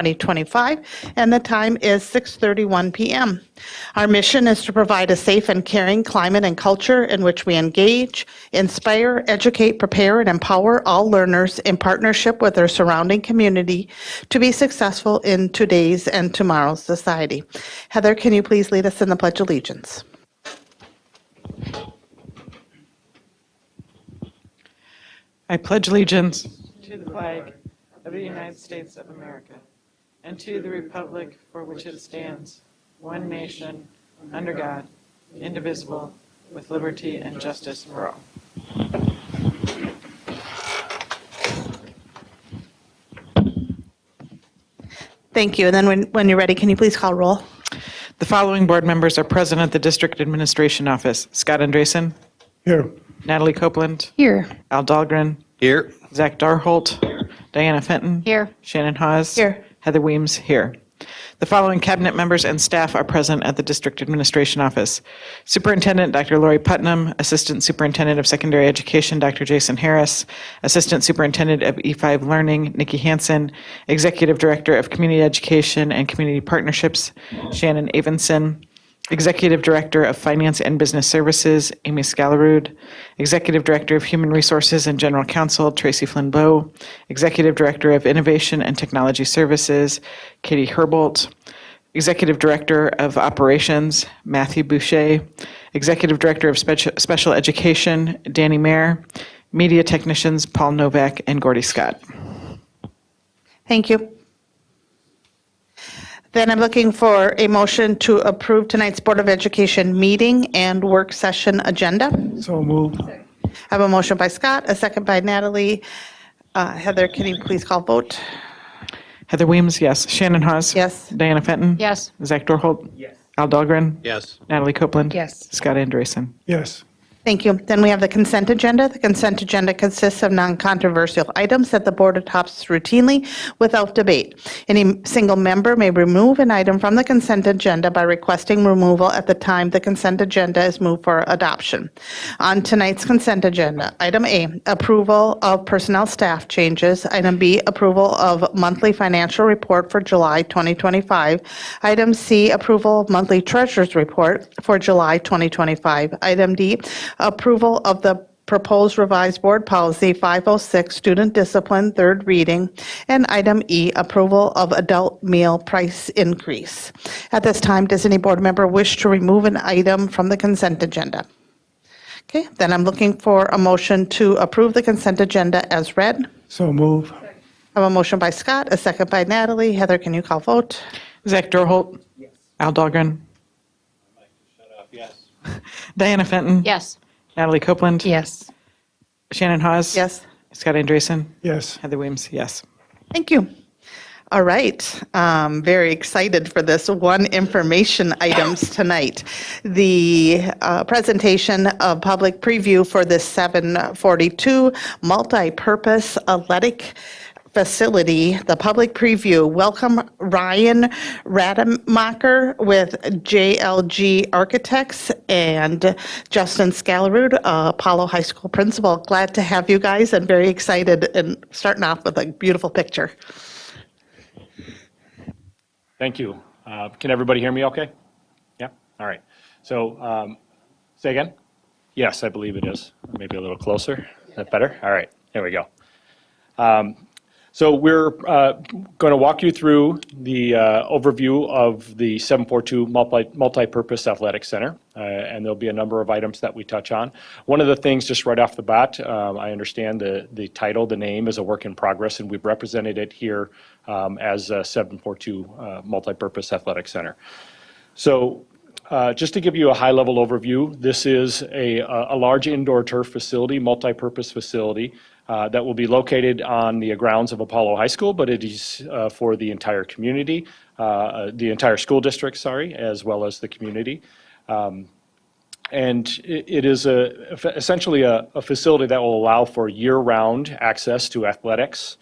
2025, and the time is 6:31 p.m. Our mission is to provide a safe and caring climate and culture in which we engage, inspire, educate, prepare, and empower all learners in partnership with their surrounding community to be successful in today's and tomorrow's society. Heather, can you please lead us in the Pledge of Allegiance? I pledge allegiance to the flag of the United States of America and to the republic for which it stands, one nation, under God, indivisible, with liberty and justice for all. Thank you. And then when you're ready, can you please call roll? The following board members are present at the District Administration Office. Scott Andresen. Here. Natalie Copeland. Here. Al Dahlgren. Here. Zach Darholt. Diana Fenton. Here. Shannon Hawes. Here. Heather Weems. Here. The following cabinet members and staff are present at the District Administration Office. Superintendent Dr. Lori Putnam, Assistant Superintendent of Secondary Education Dr. Jason Harris, Assistant Superintendent of E5 Learning Nikki Hansen, Executive Director of Community Education and Community Partnerships Shannon Avenson, Executive Director of Finance and Business Services, Amy Scalarud, Executive Director of Human Resources and General Counsel, Tracy Flynn Bowe, Executive Director of Innovation and Technology Services, Katie Herbold, Executive Director of Operations, Matthew Boucher, Executive Director of Special Education, Danny Mayer, Media Technicians, Paul Novak and Gordy Scott. Thank you. Then I'm looking for a motion to approve tonight's Board of Education meeting and work session agenda. So moved. I have a motion by Scott, a second by Natalie. Heather, can you please call vote? Heather Weems, yes. Shannon Hawes. Yes. Diana Fenton. Yes. Zach Dorholt. Yes. Al Dahlgren. Yes. Natalie Copeland. Yes. Scott Andresen. Yes. Thank you. Then we have the consent agenda. The consent agenda consists of non-controversial items that the board adopts routinely without debate. Any single member may remove an item from the consent agenda by requesting removal at the time the consent agenda is moved for adoption. On tonight's consent agenda, item A, approval of personnel staff changes. Item B, approval of monthly financial report for July 2025. Item C, approval of monthly treasurer's report for July 2025. Item D, approval of the proposed revised board policy 506, student discipline, third reading. And item E, approval of adult meal price increase. At this time, does any board member wish to remove an item from the consent agenda? Okay, then I'm looking for a motion to approve the consent agenda as read. So move. I have a motion by Scott, a second by Natalie. Heather, can you call vote? Zach Dorholt. Yes. Al Dahlgren. Shut up. Yes. Diana Fenton. Yes. Natalie Copeland. Yes. Shannon Hawes. Yes. Scott Andresen. Yes. Heather Weems, yes. Thank you. All right, very excited for this one information items tonight. The presentation of public preview for this 742 multi-purpose athletic facility, the public preview. Welcome Ryan Rademacher with JLG Architects and Justin Scalarud, Apollo High School principal. Glad to have you guys and very excited and starting off with a beautiful picture. Thank you. Can everybody hear me okay? Yeah? All right. So say again? Yes, I believe it is. Maybe a little closer. Is that better? All right. There we go. So we're going to walk you through the overview of the 742 Multi-Purpose Athletic Center, and there'll be a number of items that we touch on. One of the things, just right off the bat, I understand the title, the name is a work in progress, and we've represented it here as a 742 Multi-Purpose Athletic Center. So just to give you a high-level overview, this is a large indoor turf facility, multi-purpose facility, that will be located on the grounds of Apollo High School, but it is for the entire community, the entire school district, sorry, as well as the community. And it is essentially a facility that will allow for year-round access to athletics,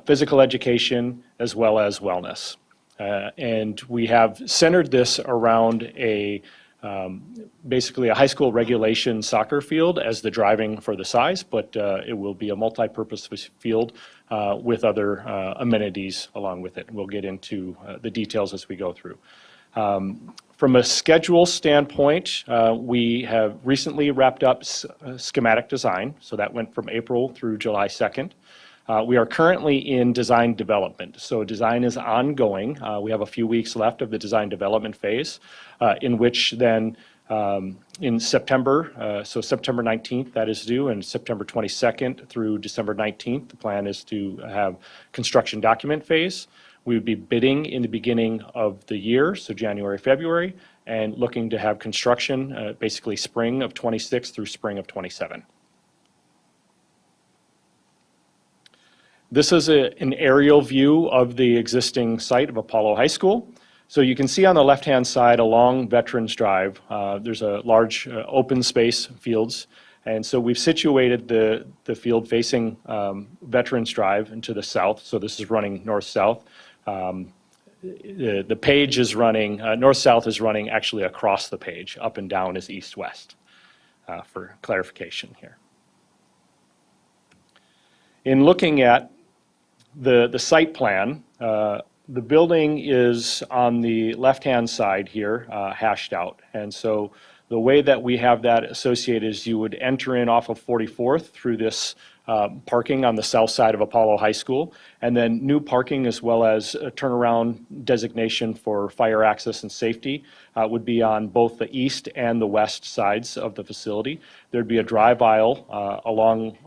physical education, as well as wellness. And we have centered this around a basically a high school regulation soccer field as the driving for the size, but it will be a multi-purpose field with other amenities along with it. We'll get into the details as we go through. From a schedule standpoint, we have recently wrapped up schematic design, so that went from April through July 2nd. We are currently in design development, so design is ongoing. We have a few weeks left of the design development phase, in which then in September, so September 19th, that is due, and September 22nd through December 19th, the plan is to have construction document phase. We would be bidding in the beginning of the year, so January, February, and looking to have construction basically spring of 26 through spring of 27. This is an aerial view of the existing site of Apollo High School. So you can see on the left-hand side along Veterans Drive, there's a large open space fields. And so we've situated the field facing Veterans Drive into the south. So this is running north-south. The page is running, north-south is running actually across the page. Up and down is east-west, for clarification here. In looking at the site plan, the building is on the left-hand side here, hashed out. And so the way that we have that associated is you would enter in off of 44th through this parking on the south side of Apollo High School, and then new parking as well as a turnaround designation for fire access and safety would be on both the east and the west sides of the facility. There'd be a drive aisle along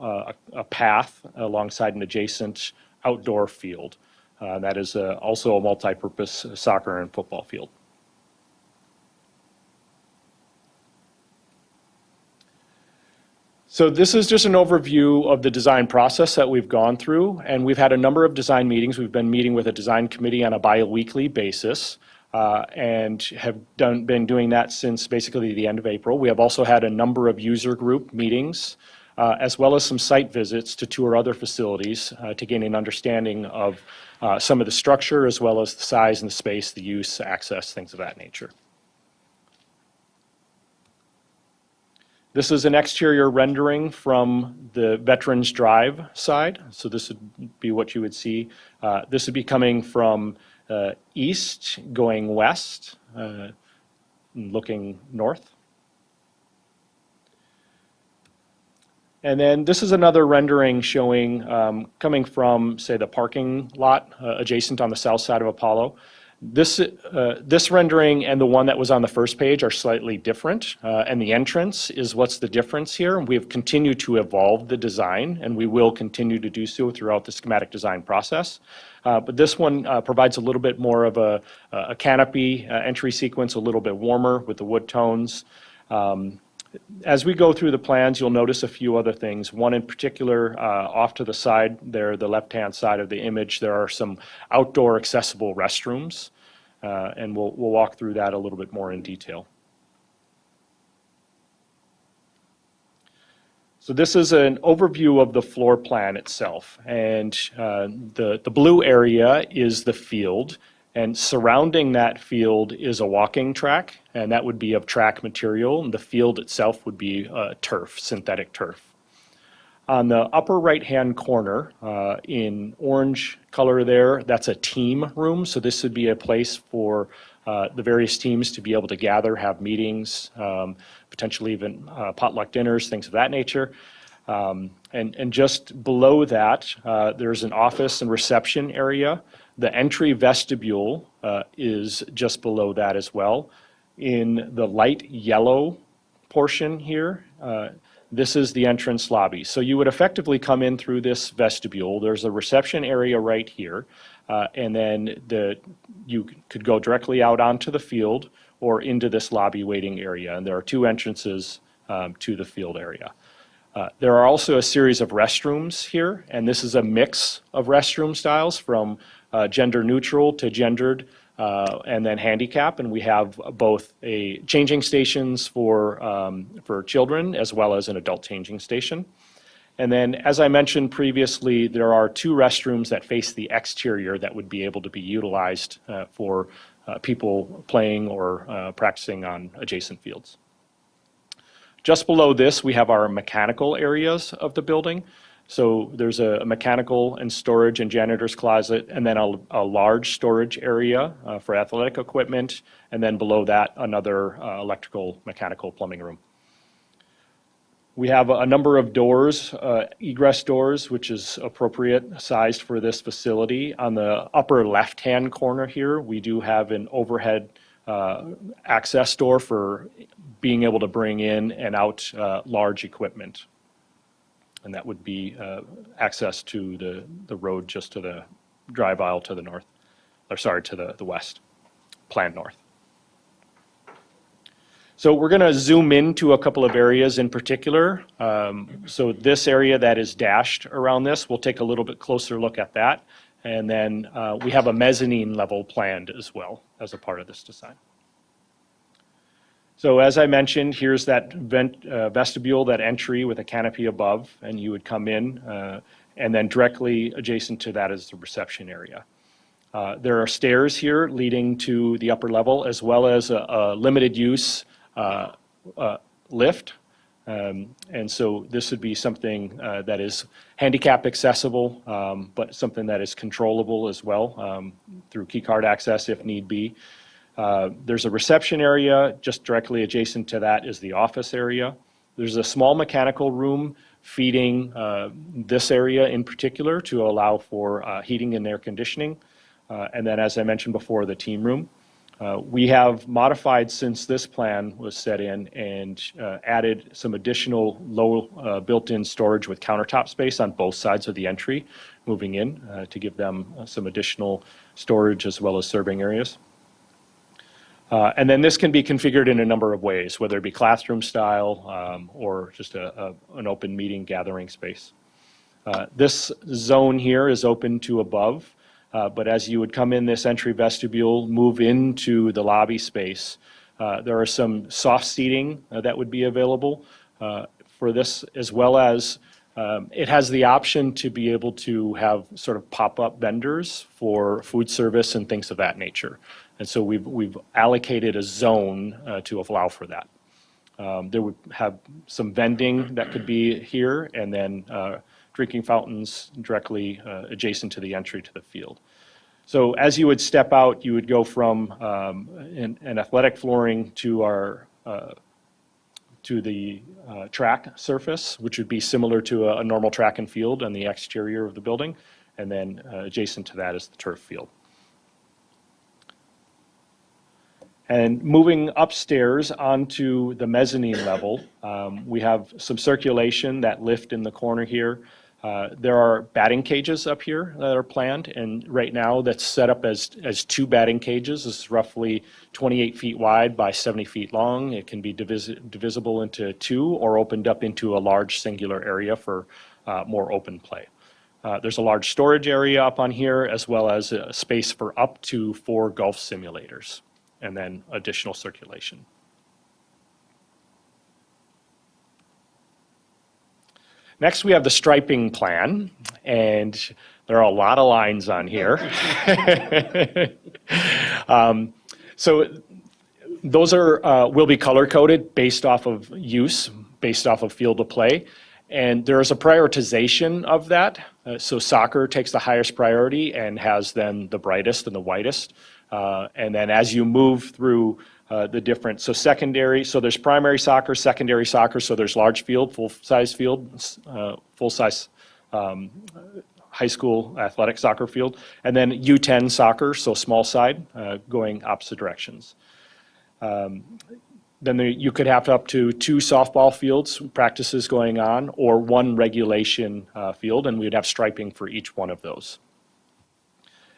a path alongside an adjacent outdoor field. That is also a multi-purpose soccer and football field. So this is just an overview of the design process that we've gone through, and we've had a number of design meetings. We've been meeting with a design committee on a bi-weekly basis and have been doing that since basically the end of April. We have also had a number of user group meetings as well as some site visits to tour other facilities to gain an understanding of some of the structure as well as the size and the space, the use, access, things of that nature. This is an exterior rendering from the Veterans Drive side. So this would be what you would see. This would be coming from east, going west, and looking north. And then this is another rendering showing coming from, say, the parking lot adjacent on the south side of Apollo. This rendering and the one that was on the first page are slightly different, and the entrance is what's the difference here. We have continued to evolve the design, and we will continue to do so throughout the schematic design process. But this one provides a little bit more of a canopy entry sequence, a little bit warmer with the wood tones. As we go through the plans, you'll notice a few other things. One in particular, off to the side there, the left-hand side of the image, there are some outdoor accessible restrooms, and we'll walk through that a little bit more in detail. So this is an overview of the floor plan itself, and the blue area is the field. And surrounding that field is a walking track, and that would be of track material, and the field itself would be turf, synthetic turf. On the upper right-hand corner, in orange color there, that's a team room, so this would be a place for the various teams to be able to gather, have meetings, potentially even potluck dinners, things of that nature. And just below that, there's an office and reception area. The entry vestibule is just below that as well. In the light yellow portion here, this is the entrance lobby. So you would effectively come in through this vestibule. There's a reception area right here, and then you could go directly out onto the field or into this lobby waiting area. And there are two entrances to the field area. There are also a series of restrooms here, and this is a mix of restroom styles from gender neutral to gendered and then handicap, and we have both a changing stations for children as well as an adult changing station. And then, as I mentioned previously, there are 2 restrooms that face the exterior that would be able to be utilized for people playing or practicing on adjacent fields. Just below this, we have our mechanical areas of the building. So there's a mechanical and storage and janitor's closet, and then a large storage area for athletic equipment, and then below that, another electrical, mechanical, plumbing room. We have a number of doors, egress doors, which is appropriate sized for this facility. On the upper left-hand corner here, we do have an overhead access door for being able to bring in and out large equipment. And that would be access to the road just to the drive aisle to the north, or sorry, to the west, planned north. So we're going to zoom into a couple of areas in particular. So this area that is dashed around this, we'll take a little bit closer look at that. And then we have a mezzanine level planned as well as a part of this design. So as I mentioned, here's that vestibule, that entry with a canopy above, and you would come in, and then directly adjacent to that is the reception area. There are stairs here leading to the upper level, as well as a limited use lift. And so this would be something that is handicap accessible, but something that is controllable as well through key card access if need be. There's a reception area. Just directly adjacent to that is the office area. There's a small mechanical room feeding this area in particular to allow for heating and air conditioning. And then, as I mentioned before, the team room. We have modified since this plan was set in and added some additional low built-in storage with countertop space on both sides of the entry moving in to give them some additional storage as well as serving areas. And then this can be configured in a number of ways, whether it be classroom style or just an open meeting gathering space. This zone here is open to above, but as you would come in this entry vestibule, move into the lobby space, there are some soft seating that would be available for this, as well as it has the option to be able to have sort of pop-up vendors for food service and things of that nature. And so we've allocated a zone to allow for that. There would have some vending that could be here, and then drinking fountains directly adjacent to the entry to the field. So as you would step out, you would go from an athletic flooring to the track surface, which would be similar to a normal track and field on the exterior of the building, and then adjacent to that is the turf field. And moving upstairs onto the mezzanine level, we have some circulation, that lift in the corner here. There are batting cages up here that are planned, and right now that's set up as 2 batting cages. This is roughly 28 feet wide by 70 feet long. It can be divisible into 2 or opened up into a large singular area for more open play. There's a large storage area up on here, as well as a space for up to 4 golf simulators, and then additional circulation. Next, we have the striping plan, and there are a lot of lines on here. So those will be color-coded based off of use, based off of field of play, and there is a prioritization of that. So soccer takes the highest priority and has then the brightest and the whitest. And then as you move through the different, so secondary, so there's primary soccer, secondary soccer, so there's large field, full-size field, full-size high school athletic soccer field, and then U10 soccer, so small side, going opposite directions. Then you could have up to 2 softball fields, practices going on, or 1 regulation field, and we'd have striping for each one of those.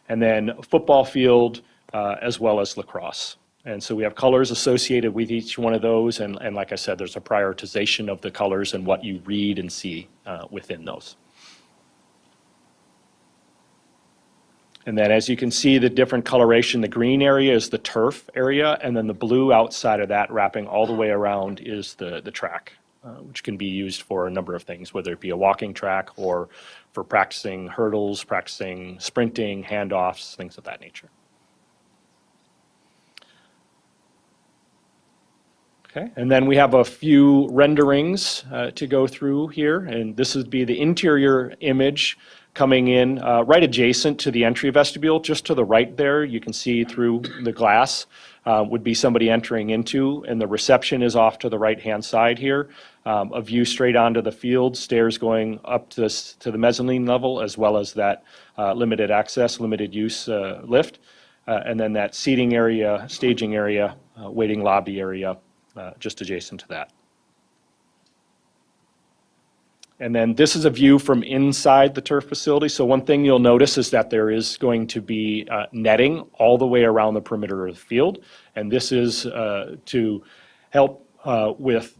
And then football field, as well as lacrosse. And so we have colors associated with each one of those, and like I said, there's a prioritization of the colors and what you read and see within those. And then as you can see, the different coloration, the green area is the turf area, and then the blue outside of that, wrapping all the way around, is the track which can be used for a number of things, whether it be a walking track or for practicing hurdles, practicing sprinting, handoffs, things of that nature. Okay, and then we have a few renderings to go through here, and this would be the interior image coming in right adjacent to the entry vestibule. Just to the right there, you can see through the glass would be somebody entering into, and the reception is off to the right-hand side here. A view straight onto the field, stairs going up to the mezzanine level, as well as that limited access, limited use lift, and then that seating area, staging area, waiting lobby area just adjacent to that. And then this is a view from inside the turf facility. So one thing you'll notice is that there is going to be netting all the way around the perimeter of the field. And this is to help with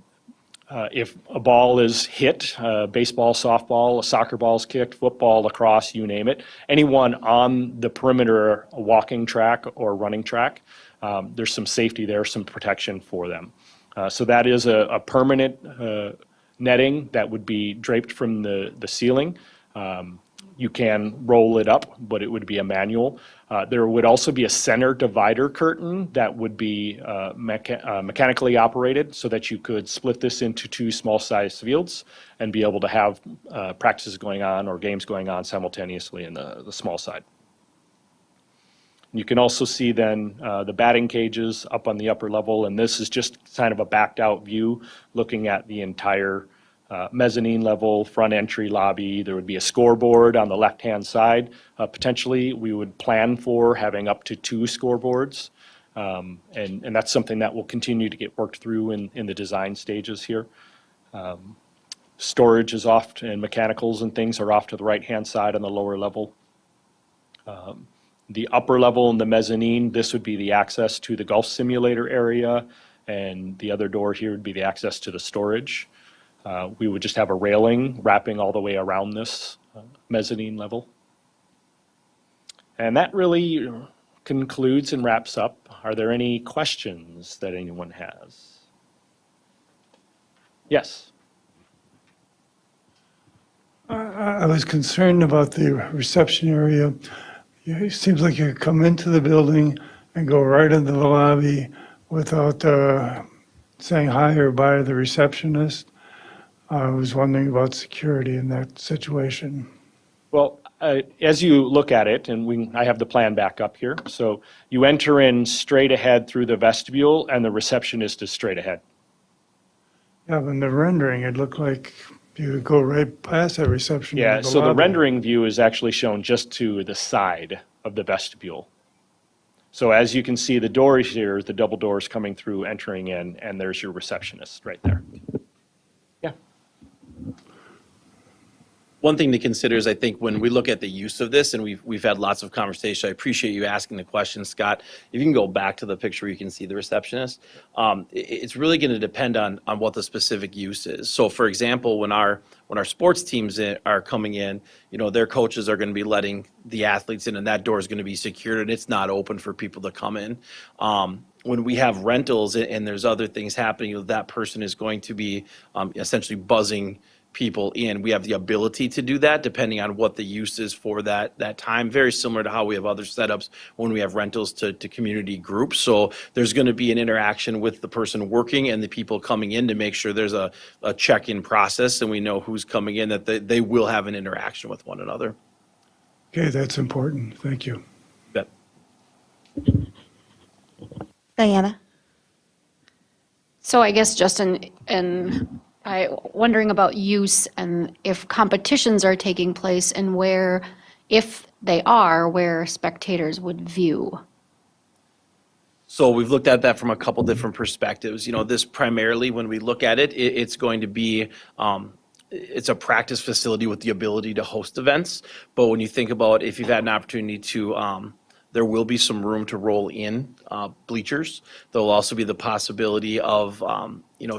if a ball is hit, baseball, softball, a soccer ball is kicked, football, lacrosse, you name it, anyone on the perimeter walking track or running track, there's some safety there, some protection for them. So that is a permanent netting that would be draped from the ceiling. You can roll it up, but it would be a manual. There would also be a center divider curtain that would be mechanically operated so that you could split this into two small-sized fields and be able to have practices going on or games going on simultaneously in the small side. You can also see then the batting cages up on the upper level, and this is just kind of a backed out view looking at the entire mezzanine level, front entry lobby. There would be a scoreboard on the left-hand side. Potentially, we would plan for having up to 2 scoreboards, and that's something that will continue to get worked through in the design stages here. Storage is off, and mechanicals and things are off to the right-hand side on the lower level. The upper level in the mezzanine, this would be the access to the golf simulator area, and the other door here would be the access to the storage. We would just have a railing wrapping all the way around this mezzanine level. And that really concludes and wraps up. Are there any questions that anyone has? Yes. I was concerned about the reception area. It seems like you come into the building and go right into the lobby without saying hi or bye to the receptionist. I was wondering about security in that situation. Well, as you look at it, and I have the plan back up here. So you enter in straight ahead through the vestibule, and the receptionist is straight ahead. Yeah, but in the rendering, it looked like you would go right past that reception. Yeah, into so the lobby. rendering view is actually shown just to the side of the vestibule. So as you can see, the doors here, the double doors coming through, entering in, and there's your receptionist right there. Yeah. One thing to consider is, I think, when we look at the use of this, and we've had lots of conversation, I appreciate you asking the question, Scott. If you can go back to the picture, you can see the receptionist. It's really going to depend on what the specific use is. So, for example, when our sports teams are coming in, their coaches are going to be letting the athletes in, and that door is going to be secured, and it's not open for people to come in. When we have rentals and there's other things happening, that person is going to be essentially buzzing people in. We have the ability to do that depending on what the use is for that time. Very similar to how we have other setups when we have rentals to community groups. So there's going to be an interaction with the person working and the people coming in to make sure there's a check-in process and we know who's coming in, that they will have an interaction with one another. Okay, that's important. Thank you. Yep. Diana? So I guess, Justin, wondering about use and if competitions are taking place and where, if they are, where spectators would view. So we've looked at that from a couple different perspectives. This primarily, when we look at it, it's going to be, it's a practice facility with the ability to host events. But when you think about if you've had an opportunity to, there will be some room to roll in bleachers. There will also be the possibility of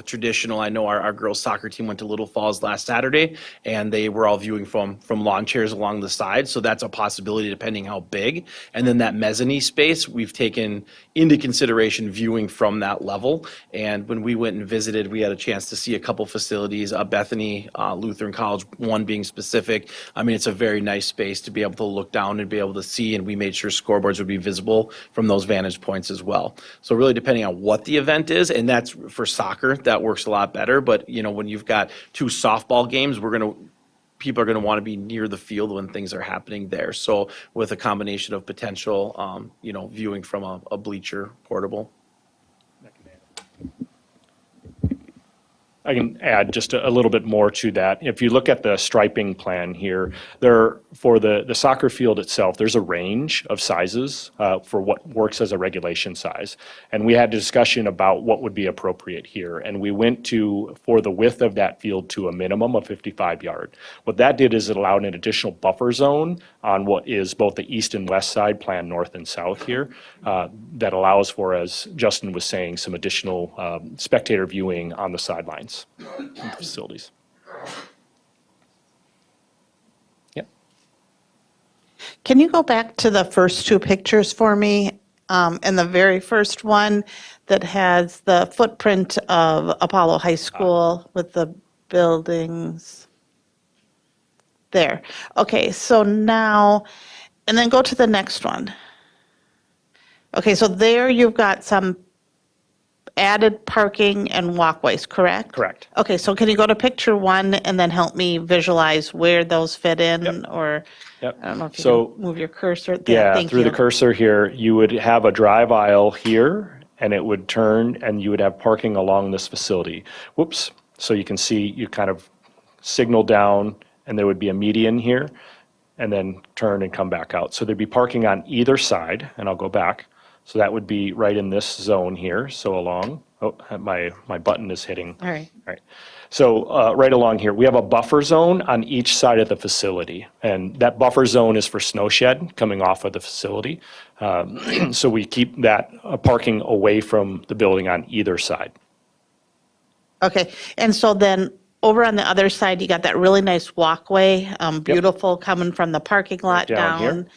traditional. I know our girls soccer team went to Little Falls last Saturday, and they were all viewing from lawn chairs along the side. So that's a possibility depending how big. And then that mezzanine space, we've taken into consideration viewing from that level. And when we went and visited, we had a chance to see a couple facilities, Bethany, Lutheran College, one being specific. I mean, it's a very nice space to be able to look down and be able to see, and we made sure scoreboards would be visible from those vantage points as well. So really depending on what the event is, and that's for soccer, that works a lot better. But, when you've got 2 softball games, people are going to want to be near the field when things are happening there. So with a combination of potential, viewing from a bleacher portable. I can add just a little bit more to that. If you look at the striping plan here, for the soccer field itself, there's a range of sizes for what works as a regulation size. And we had a discussion about what would be appropriate here. And we went for the width of that field to a minimum of 55 yard. What that did is it allowed an additional buffer zone on what is both the east and west side, planned north and south here, that allows for, as Justin was saying, some additional spectator viewing on the sidelines. Facilities. Yep. Can you go back to the first 2 pictures for me? And the very first one that has the footprint of Apollo High School with the buildings. There. Okay, so now, and then go to the next one. Okay, so there you've got some added parking and walkways, correct? Correct. Okay, so can you go to picture 1 and then help me visualize where those fit in? Yep. Or, Yep. I don't know if you So, can move your cursor there. yeah, Thank through the you. cursor here, you would have a drive aisle here, and it would turn, and you would have parking along this facility. Whoops. So you can see, you kind of signal down, and there would be a median here, and then turn and come back out. So there'd be parking on either side, and I'll go back. So that would be right in this zone here, so along. Oh, my button is hitting. All right. All right. So right along here, we have a buffer zone on each side of the facility. And that buffer zone is for snow shed coming off of the facility. So we keep that parking away from the building on either side. Okay, and so then over on the other side, you got that really nice walkway, beautiful, coming from the parking lot Down here? down.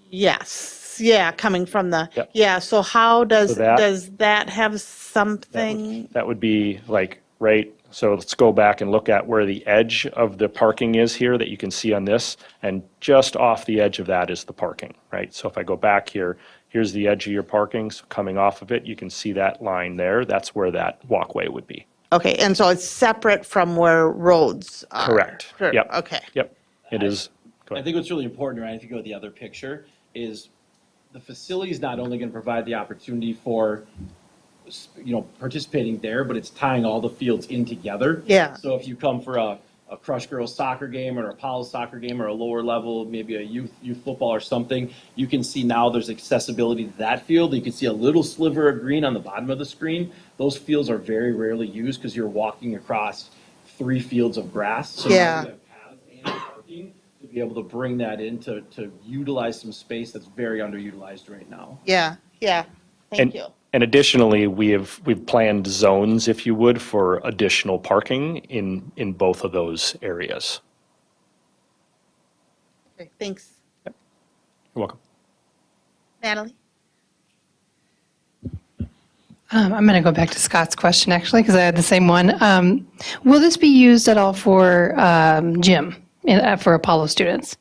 Yes, yeah, coming from the, Yep. yeah, so how does that- that have something? That would be like right, so let's go back and look at where the edge of the parking is here that you can see on this. And just off the edge of that is the parking, right? So if I go back here, here's the edge of your parking. So coming off of it, you can see that line there. That's where that walkway would be. Okay, and so it's separate from where roads are? Correct. Sure, Yep. Okay. Yep, it is. Go I ahead. think what's really important, right, if you go to the other picture, is the facility is not only going to provide the opportunity for, participating there, but it's tying all the fields in together. Yeah. So if you come for a Crush Girls soccer game or an Apollo soccer game or a lower level, maybe a youth football or something, you can see now there's accessibility to that field. You can see a little sliver of green on the bottom of the screen. Those fields are very rarely used because you're walking across 3 fields of grass. So now Yeah. you have paths and parking to be able to bring that in to utilize some space that's very underutilized right now. Yeah, yeah, thank you. And additionally, we've planned zones, if you would, for additional parking in both of those areas. Okay, thanks. You're welcome. Natalie? I'm going to go back to Scott's question, actually, because I had the same one. Will this be used at all for gym, for Apollo students?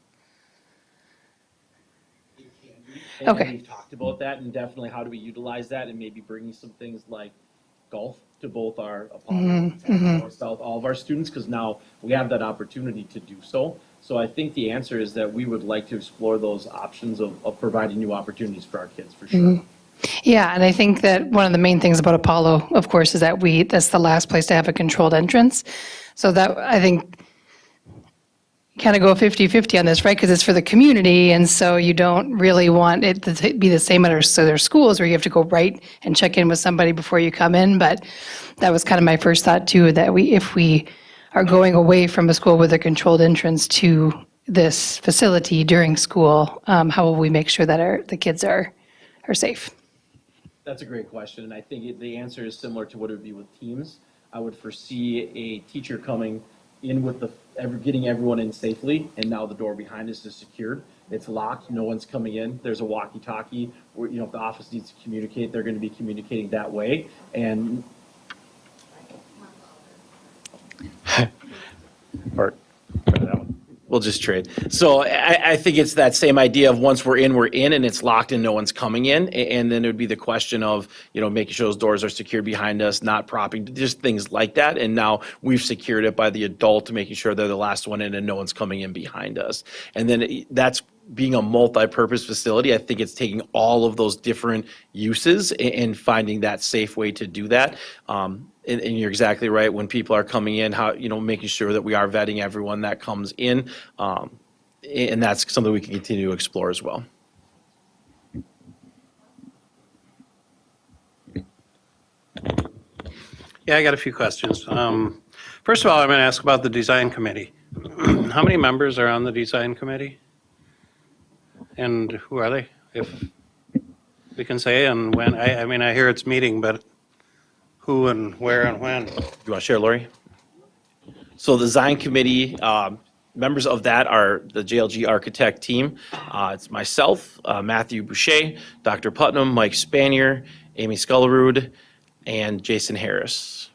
And Okay. we've talked about that and definitely how do we utilize that and maybe bringing some things like golf to both our Apollo and North South, all of our students, because now we have that opportunity to do so. So I think the answer is that we would like to explore those options of providing new opportunities for our kids, for sure. Yeah, and I think that one of the main things about Apollo, of course, is that that's the last place to have a controlled entrance. So that, I think, kind of go 50-50 on this, right? Because it's for the community, and so you don't really want it to be the same at their schools where you have to go right and check in with somebody before you come in. But that was kind of my first thought too, that if we are going away from a school with a controlled entrance to this facility during school, how will we make sure that the kids are safe? That's a great question, and I think the answer is similar to what it would be with teams. I would foresee a teacher coming in with getting everyone in safely, and now the door behind us is secured. It's locked, no one's coming in. There's a walkie-talkie, where, if the office needs to communicate, they're gonna be communicating that way. And Or, try that one. we'll just trade. So I think it's that same idea of once we're in, and it's locked and no one's coming in. And then it would be the question of, making sure those doors are secured behind us, not propping, just things like that. And now we've secured it by the adult, making sure they're the last one in and no one's coming in behind us. And then that's being a multi-purpose facility. I think it's taking all of those different uses and finding that safe way to do that. And you're exactly right. When people are coming in, making sure that we are vetting everyone that comes in. And that's something we can continue to explore as well. Yeah, I got a few questions. First of all, I'm going to ask about the design committee. How many members are on the design committee? And who are they? If we can say, and when, I mean, I hear it's meeting, but who and where and when? You want to share, Lori? So the design committee, members of that are the JLG architect team. It's myself, Matthew Boucher, Dr. Putnam, Mike Spanier, Amy Scullerud, and Jason Harris.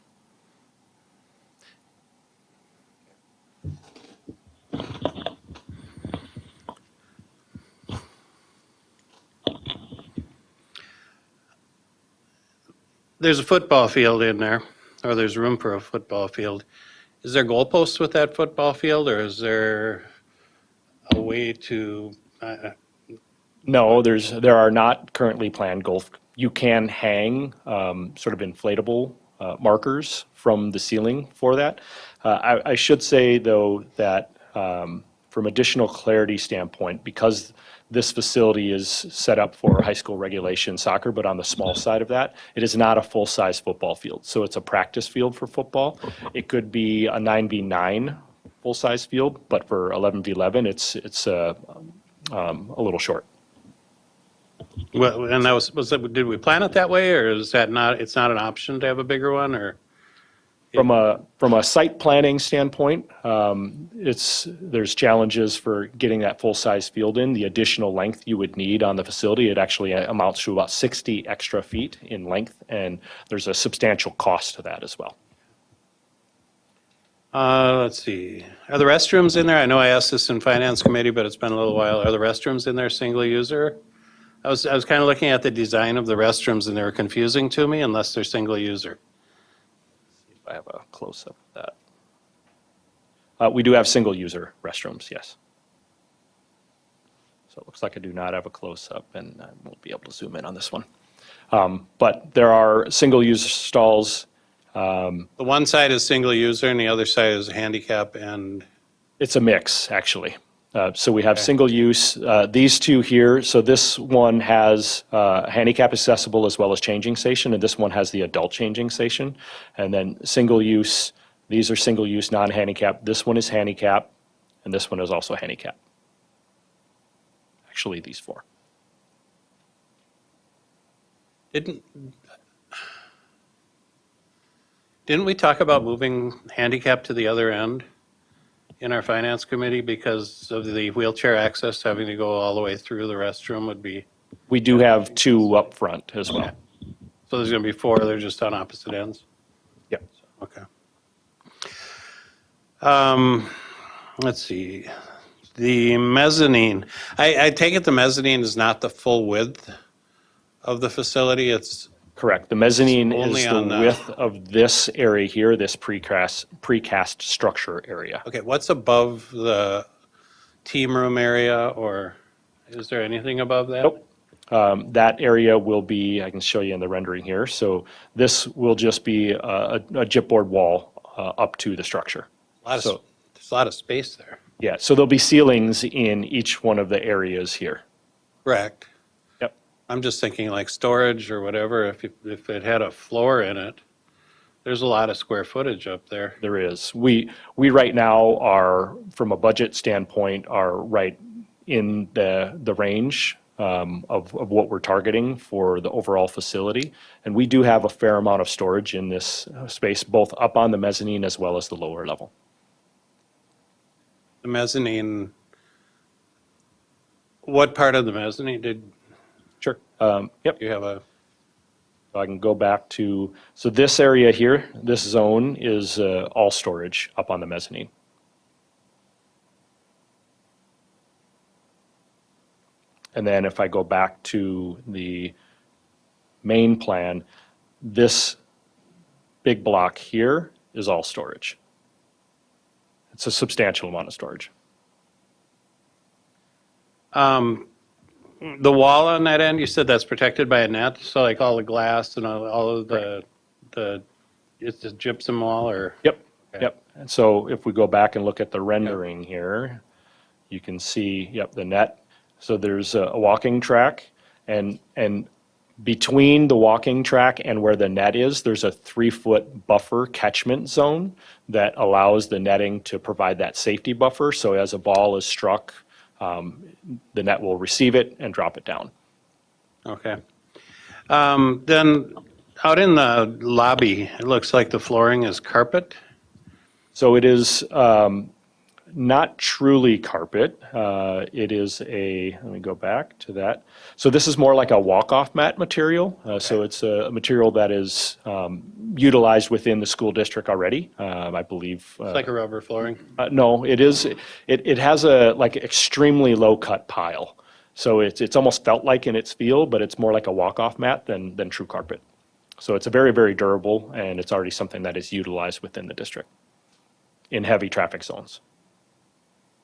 There's a football field in there, or there's room for a football field. Is there goalposts with that football field, or is there a way to, No, there are not currently planned golf. You can hang sort of inflatable markers from the ceiling for that. I should say, though, that from additional clarity standpoint, because this facility is set up for high school regulation soccer, but on the small side of that, it is not a full-size football field. So it's a practice field for football. It could be a 9v9 full-size field, but for 11v11, it's a little short. well, and that was that, did we plan it that way, or is that not, it's not an option to have a bigger one, or? From a site planning standpoint, there's challenges for getting that full-size field in. The additional length you would need on the facility, it actually amounts to about 60 extra feet in length, and there's a substantial cost to that as well. Let's see. Are the restrooms in there? I know I asked this in finance committee, but it's been a little while. Are the restrooms in there single user? I was kind of looking at the design of the restrooms, and they were confusing to me unless they're single user. If I have a close-up of that. We do have single-user restrooms, yes. So it looks like I do not have a close-up, and I won't be able to zoom in on this one. But there are single-use stalls. The one side is single user and the other side is handicap and, It's a mix, actually. So we have single use, these two here. So this one has handicap accessible as well as changing station, and this one has the adult changing station. And then single use, these are single use, non-handicap. This one is handicap, and this one is also handicap. Actually, these four. didn't we talk about moving handicap to the other end in our finance committee because of the wheelchair access, having to go all the way through the restroom would be, We do have two up front as well. so there's going to be four, they're just on opposite ends? Yep. Okay. Let's see, the mezzanine, I take it the mezzanine is not the full width of the facility, it's, Correct. The mezzanine is Only the on the- width of this area here, this precast structure area. okay, what's above the team room area, or is there anything above that? Nope. That area will be, I can show you in the rendering here. So this will just be a gypboard wall up to the structure. There's a lot of space there. Yeah, so there'll be ceilings in each one of the areas here. Correct. Yep. I'm just thinking like storage or whatever, if it had a floor in it, there's a lot of square footage up there. There is. We right now are, from a budget standpoint, are right in the range of what we're targeting for the overall facility. And we do have a fair amount of storage in this space, both up on the mezzanine as well as the lower level. The mezzanine, what part of the mezzanine did Sure. Yep. you have a, I can go back to, so this area here, this zone is all storage up on the mezzanine. And then if I go back to the main plan, this big block here is all storage. It's a substantial amount of storage. the wall on that end, you said that's protected by a net? So like all the glass and all of it's a gypsum wall or? Yep, Okay. yep. And so if we go back and look at the rendering here, you can see, yep, the net. So there's a walking track, and between the walking track and where the net is, there's a 3-foot buffer catchment zone that allows the netting to provide that safety buffer. So as a ball is struck, the net will receive it and drop it down. Okay. Then out in the lobby, it looks like the flooring is carpet. So it is not truly carpet. It is let me go back to that. So this is more like a walk-off mat material. So it's a material that is utilized within the school district already, I believe. It's like a rubber flooring. No, it is, it has a like extremely low-cut pile. So it's almost felt-like in its feel, but it's more like a walk-off mat than true carpet. So it's a very, very durable, and it's already something that is utilized within the district in heavy traffic zones.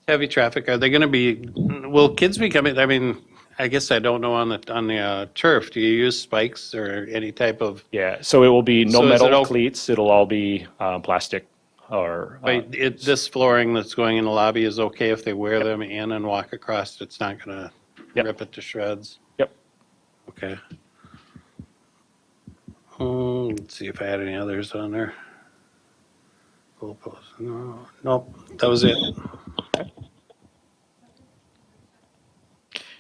Heavy traffic, are they going to be, will kids be coming, I mean, I guess I don't know on the turf, do you use spikes or any type of, Yeah, so it will be no So is it metal op- cleats, it'll all be plastic or, this flooring that's going in the lobby is okay if they wear them in and walk across, it's not going to Yep. rip it to shreds? yep. Okay. Let's see if I had any others on there. Goal post, no, nope, that was it.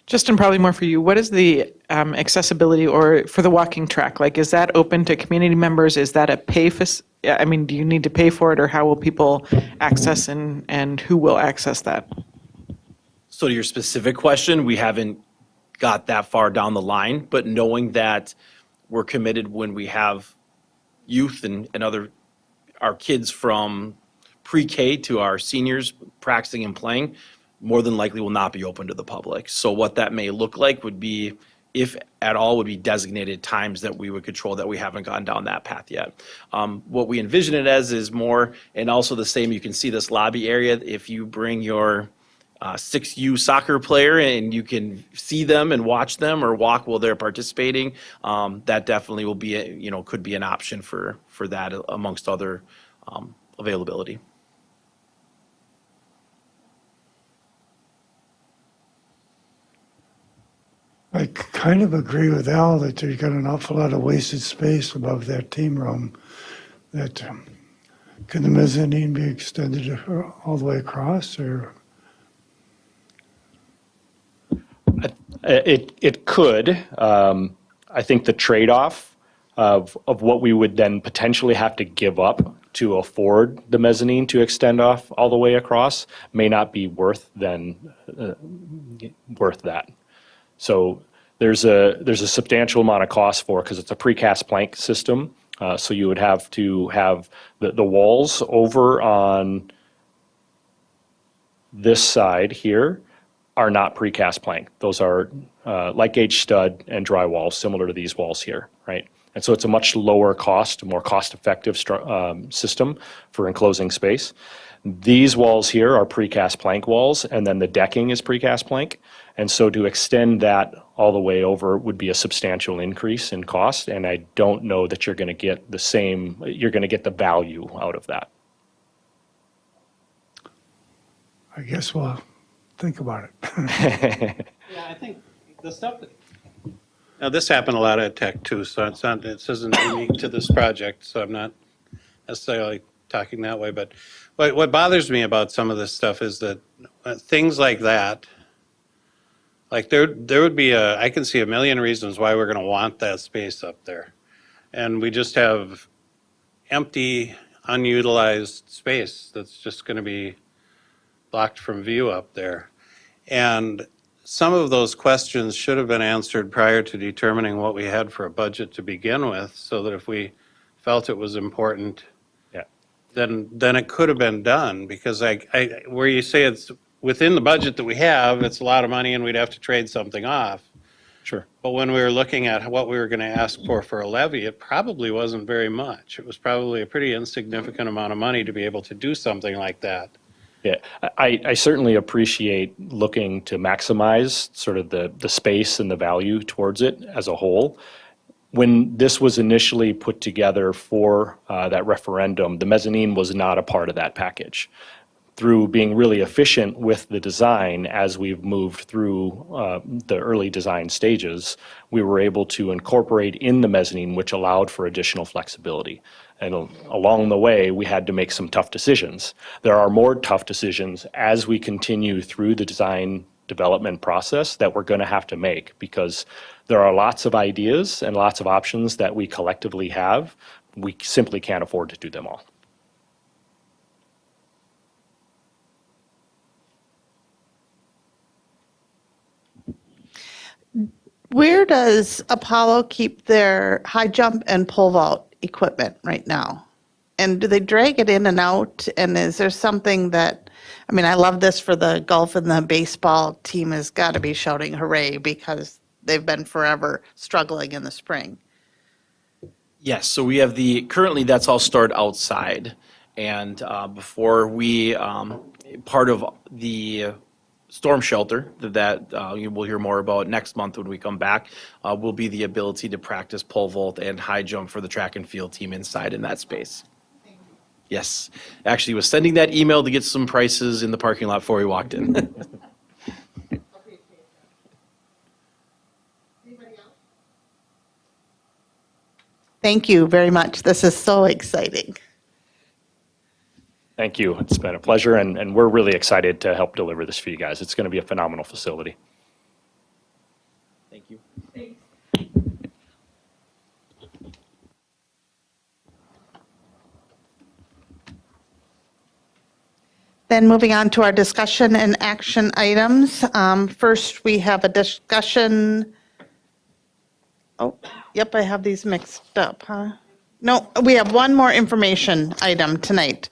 Justin, probably more for you. What is the accessibility or for the walking track? Like, is that open to community members? Is that a I mean, do you need to pay for it, or how will people access and who will access that? So to your specific question, we haven't got that far down the line, but knowing that we're committed when we have youth and our kids from pre-K to our seniors practicing and playing, more than likely will not be open to the public. So what that may look like would be, if at all, would be designated times that we would control that we haven't gone down that path yet. What we envision it as is more, and also the same, you can see this lobby area, if you bring your 6U soccer player and you can see them and watch them or walk while they're participating, that definitely will be, could be an option for that amongst other availability. I kind of agree with Al that there's got an awful lot of wasted space above that team room. That can the mezzanine be extended all the way across, or? It could. I think the trade-off of what we would then potentially have to give up to afford the mezzanine to extend off all the way across may not be worth that. So there's a substantial amount of cost for it because it's a precast plank system. So you would have to have the walls over on this side here are not precast plank. Those are light gauge stud and drywall, similar to these walls here, right? And so it's a much lower cost, more cost-effective system for enclosing space. These walls here are precast plank walls, and then the decking is precast plank. And so to extend that all the way over would be a substantial increase in cost, and I don't know that you're going to get you're going to get the value out of that. I guess we'll think about it. Yeah, I think the stuff that. Now, this happened a lot at Tech too, so this isn't unique to this project, so I'm not necessarily talking that way, but what bothers me about some of this stuff is that things like that, Like there would be I can see a million reasons why we're going to want that space up there. And we just have empty, unutilized space that's just going to be blocked from view up there. And some of those questions should have been answered prior to determining what we had for a budget to begin with, so that if we felt it was important, Yeah. then it could have been done, because where you say it's within the budget that we have, it's a lot of money and we'd have to trade something off. Sure. But when we were looking at what we were going to ask for a levy, it probably wasn't very much. It was probably a pretty insignificant amount of money to be able to do something like that. Yeah, I certainly appreciate looking to maximize sort of the space and the value towards it as a whole. When this was initially put together for that referendum, the mezzanine was not a part of that package. Through being really efficient with the design as we've moved through the early design stages, we were able to incorporate in the mezzanine, which allowed for additional flexibility. And along the way, we had to make some tough decisions. There are more tough decisions as we continue through the design development process that we're going to have to make, because there are lots of ideas and lots of options that we collectively have. We simply can't afford to do them all. Where does Apollo keep their high jump and pole vault equipment right now? And do they drag it in and out? And is there something that, I mean, I love this for the golf and the baseball team has got to be shouting hooray, because they've been forever struggling in the spring. Yes, so we have currently that's all stored outside. And before part of the storm shelter that you will hear more about next month when we come back will be the ability to practice pole vault and high jump for the track and field team inside in that space. Yes, actually was sending that email to get some prices in the parking lot before we walked in. Thank you very much. This is so exciting. Thank you. It's been a pleasure, and we're really excited to help deliver this for you guys. It's going to be a phenomenal facility. Thank you. Then moving on to our discussion and action items. First, we have a discussion. Oh, yep, I have these mixed up, huh? No, we have one more information item tonight.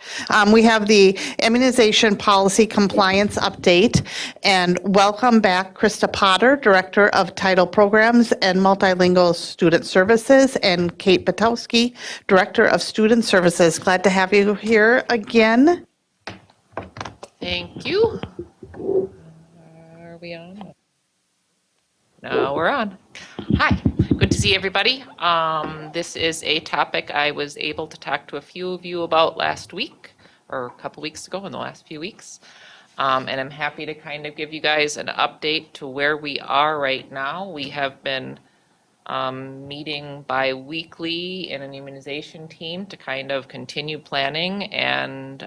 We have the immunization policy compliance update. And welcome back Krista Potter, Director of Title Programs and Multilingual Student Services, and Kate Batowski, Director of Student Services. Glad to have you here again. Thank you. Are we on? No, we're on. Hi, good to see everybody. This is a topic I was able to talk to a few of you about last week, or a couple weeks ago, in the last few weeks. And I'm happy to kind of give you guys an update to where we are right now. We have been meeting bi-weekly in an immunization team to kind of continue planning and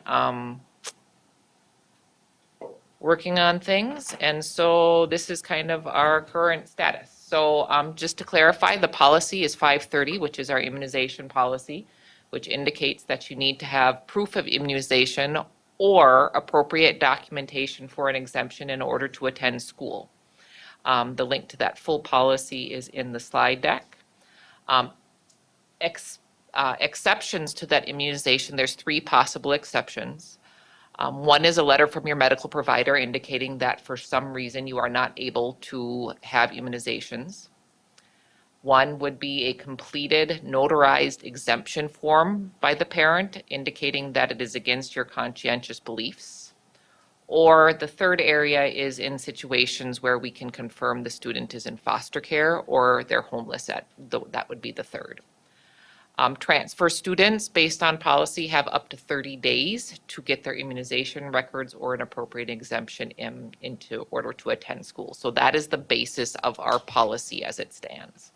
working on things. And so this is kind of our current status. So just to clarify, the policy is 530, which is our immunization policy, which indicates that you need to have proof of immunization or appropriate documentation for an exemption in order to attend school. The link to that full policy is in the slide deck. Exceptions to that immunization, there's 3 possible exceptions. One is a letter from your medical provider indicating that for some reason you are not able to have immunizations. One would be a completed notarized exemption form by the parent indicating that it is against your conscientious beliefs. Or the third area is in situations where we can confirm the student is in foster care or they're homeless. That would be the third. Transfer students, based on policy, have up to 30 days to get their immunization records or an appropriate exemption into order to attend school. So that is the basis of our policy as it stands.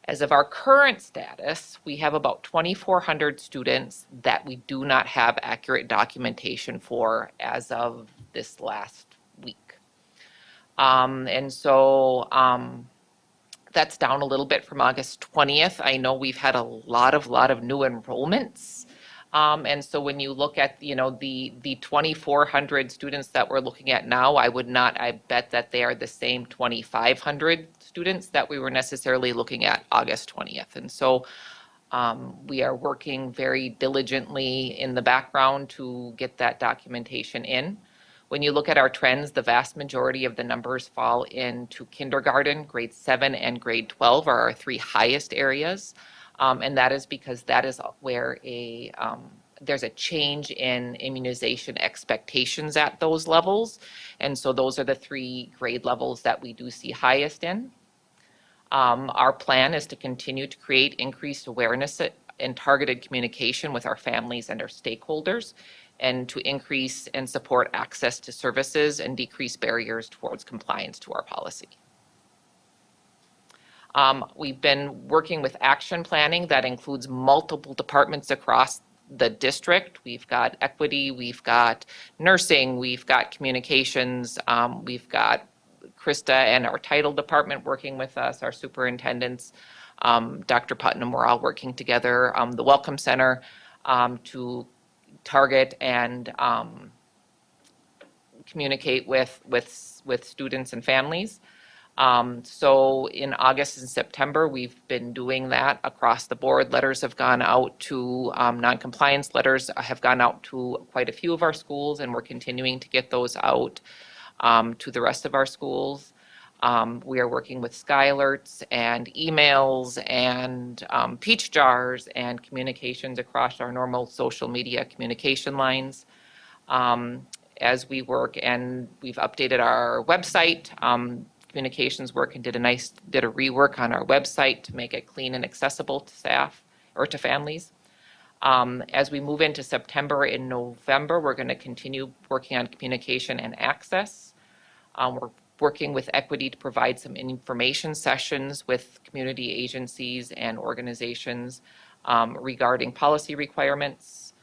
As of our current status, we have about 2,400 students that we do not have accurate documentation for as of this last week. And so that's down a little bit from August 20th. I know we've had a lot of new enrollments. And so when you look at, the 2,400 students that we're looking at now, I bet that they are the same 2,500 students that we were necessarily looking at August 20th. And so we are working very diligently in the background to get that documentation in. When you look at our trends, the vast majority of the numbers fall into kindergarten, grade 7 and grade 12 are our three highest areas. And that is because that is where there's a change in immunization expectations at those levels. And so those are the three grade levels that we do see highest in. Our plan is to continue to create increased awareness and targeted communication with our families and our stakeholders, and to increase and support access to services and decrease barriers towards compliance to our policy. We've been working with action planning that includes multiple departments across the district. We've got equity, we've got nursing, we've got communications, we've got Krista and our title department working with us, our superintendents, Dr. Putnam, we're all working together, the Welcome Center, to target and communicate with students and families. So in August and September, we've been doing that across the board. Letters have gone out to, non-compliance letters have gone out to quite a few of our schools, and we're continuing to get those out to the rest of our schools. We are working with Sky Alerts and emails and peach jars and communications across our normal social media communication lines as we work, and we've updated our website. Communications work and did a rework on our website to make it clean and accessible to staff or to families. As we move into September and November, we're going to continue working on communication and access. We're working with Equity to provide some information sessions with community agencies and organizations regarding policy requirements.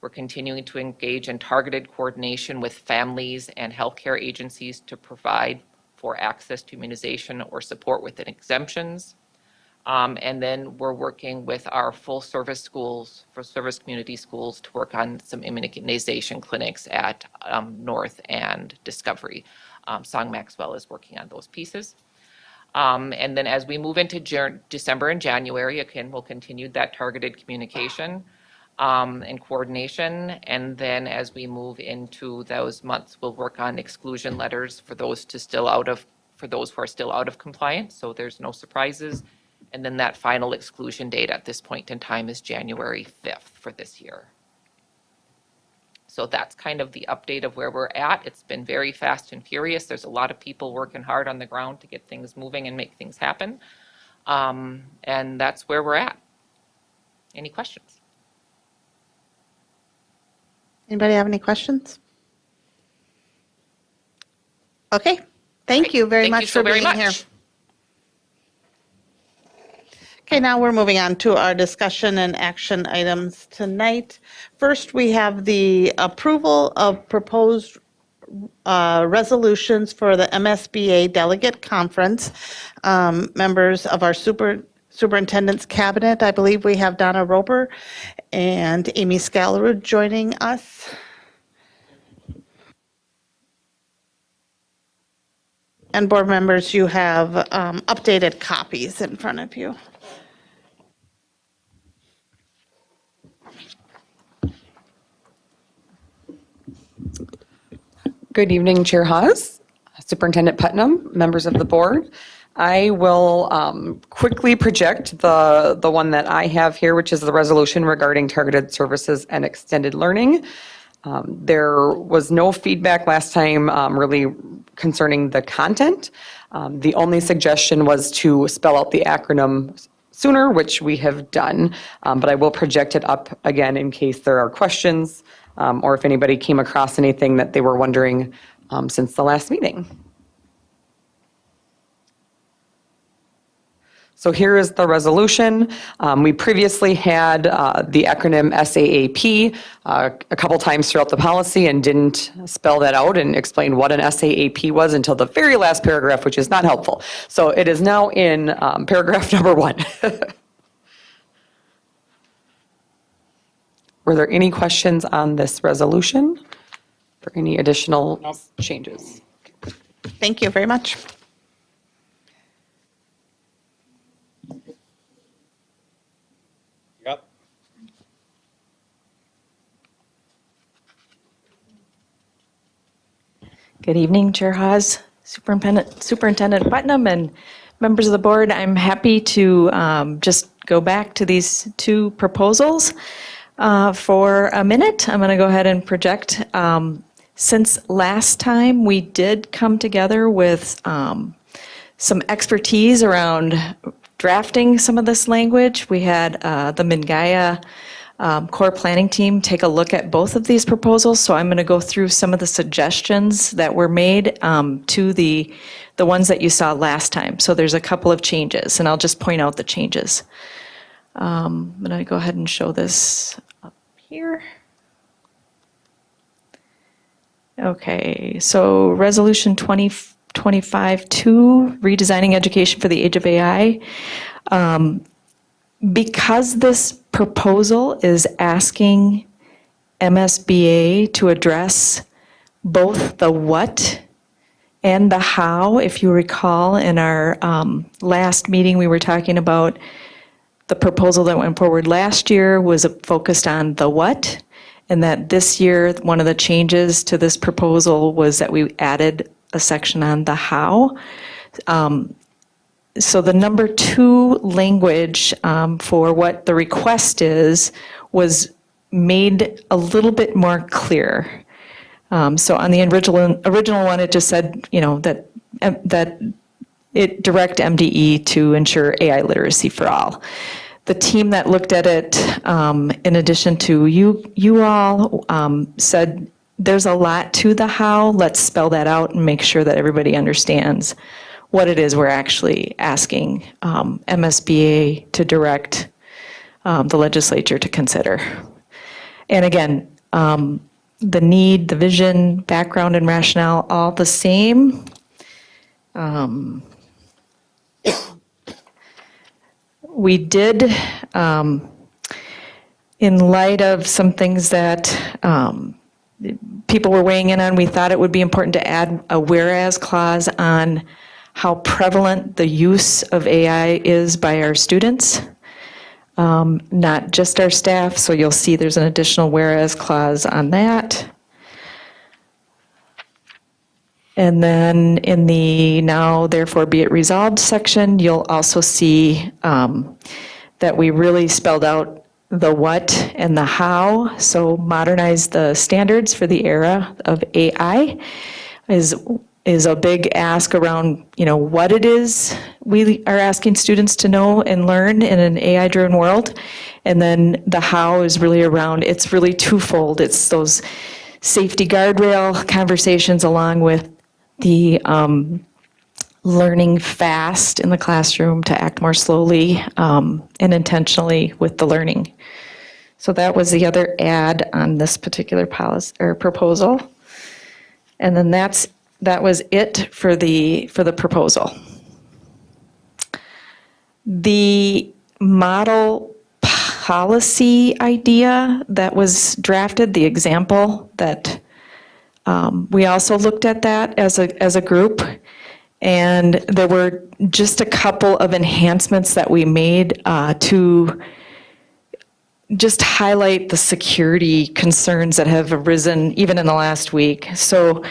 We're continuing to engage in targeted coordination with families and healthcare agencies to provide for access to immunization or support within exemptions. And then we're working with our full service schools, full service community schools, to work on some immunization clinics at North and Discovery. Song Maxwell is working on those pieces. And then as we move into December and January, again, we'll continue that targeted communication and coordination. And then as we move into those months, we'll work on exclusion letters for those who are still out of compliance, so there's no surprises. And then that final exclusion date at this point in time is January 5th for this year. So that's kind of the update of where we're at. It's been very fast and furious. There's a lot of people working hard on the ground to get things moving and make things happen. And that's where we're at. Any questions? Anybody have any questions? Okay, thank you very much for being here. Okay, now we're moving on to our discussion and action items tonight. First, we have the approval of proposed resolutions for the MSBA Delegate Conference. Members of our Superintendent's Cabinet, I believe we have Donna Roper and Amy Scalarud joining us. And board members, you have updated copies in front of you. Good evening, Chair Haas, Superintendent Putnam, members of the board. I will quickly project the one that I have here, which is the resolution regarding targeted services and extended learning. There was no feedback last time really concerning the content. The only suggestion was to spell out the acronym sooner, which we have done, but I will project it up again in case there are questions or if anybody came across anything that they were wondering since the last meeting. So here is the resolution. We previously had the acronym SAAP a couple times throughout the policy and didn't spell that out and explain what an SAAP was until the very last paragraph, which is not helpful. So it is now in paragraph number 1. Were there any questions on this resolution or any additional changes? Thank you very much. Yep. Good evening, Chair Haas, Superintendent Putnam, and members of the board. I'm happy to just go back to these two proposals for a minute. I'm going to go ahead and project. Since last time, we did come together with some expertise around drafting some of this language. We had the Mingaya core planning team take a look at both of these proposals. So I'm going to go through some of the suggestions that were made to the ones that you saw last time. So there's a couple of changes, and I'll just point out the changes. I'm going to go ahead and show this up here. Okay, so Resolution 2025-2, redesigning education for the age of AI. Because this proposal is asking MSBA to address both the what and the how, if you recall, in our last meeting, we were talking about the proposal that went forward last year was focused on the what, and that this year, one of the changes to this proposal was that we added a section on the how. So the number 2 language for what the request is was made a little bit more clear. So on the original one, it just said, that it direct MDE to ensure AI literacy for all. The team that looked at it, in addition to you all, said there's a lot to the how. Let's spell that out and make sure that everybody understands what it is we're actually asking MSBA to direct the legislature to consider. And again, the need, the vision, background, and rationale, all the same. We did, in light of some things that people were weighing in on, we thought it would be important to add a whereas clause on how prevalent the use of AI is by our students, not just our staff. So you'll see there's an additional whereas clause on that. And then in the now therefore be it resolved section, you'll also see that we really spelled out the what and the how. So modernize the standards for the era of AI is a big ask around, what it is we are asking students to know and learn in an AI-driven world. And then the how is really around, it's really twofold. It's those safety guardrail conversations along with the learning fast in the classroom to act more slowly and intentionally with the learning. So that was the other add on this particular policy or proposal. And then that was it for the proposal. The model policy idea that was drafted, the example that we also looked at that as a group, and there were just a couple of enhancements that we made to just highlight the security concerns that have arisen even in the last week. So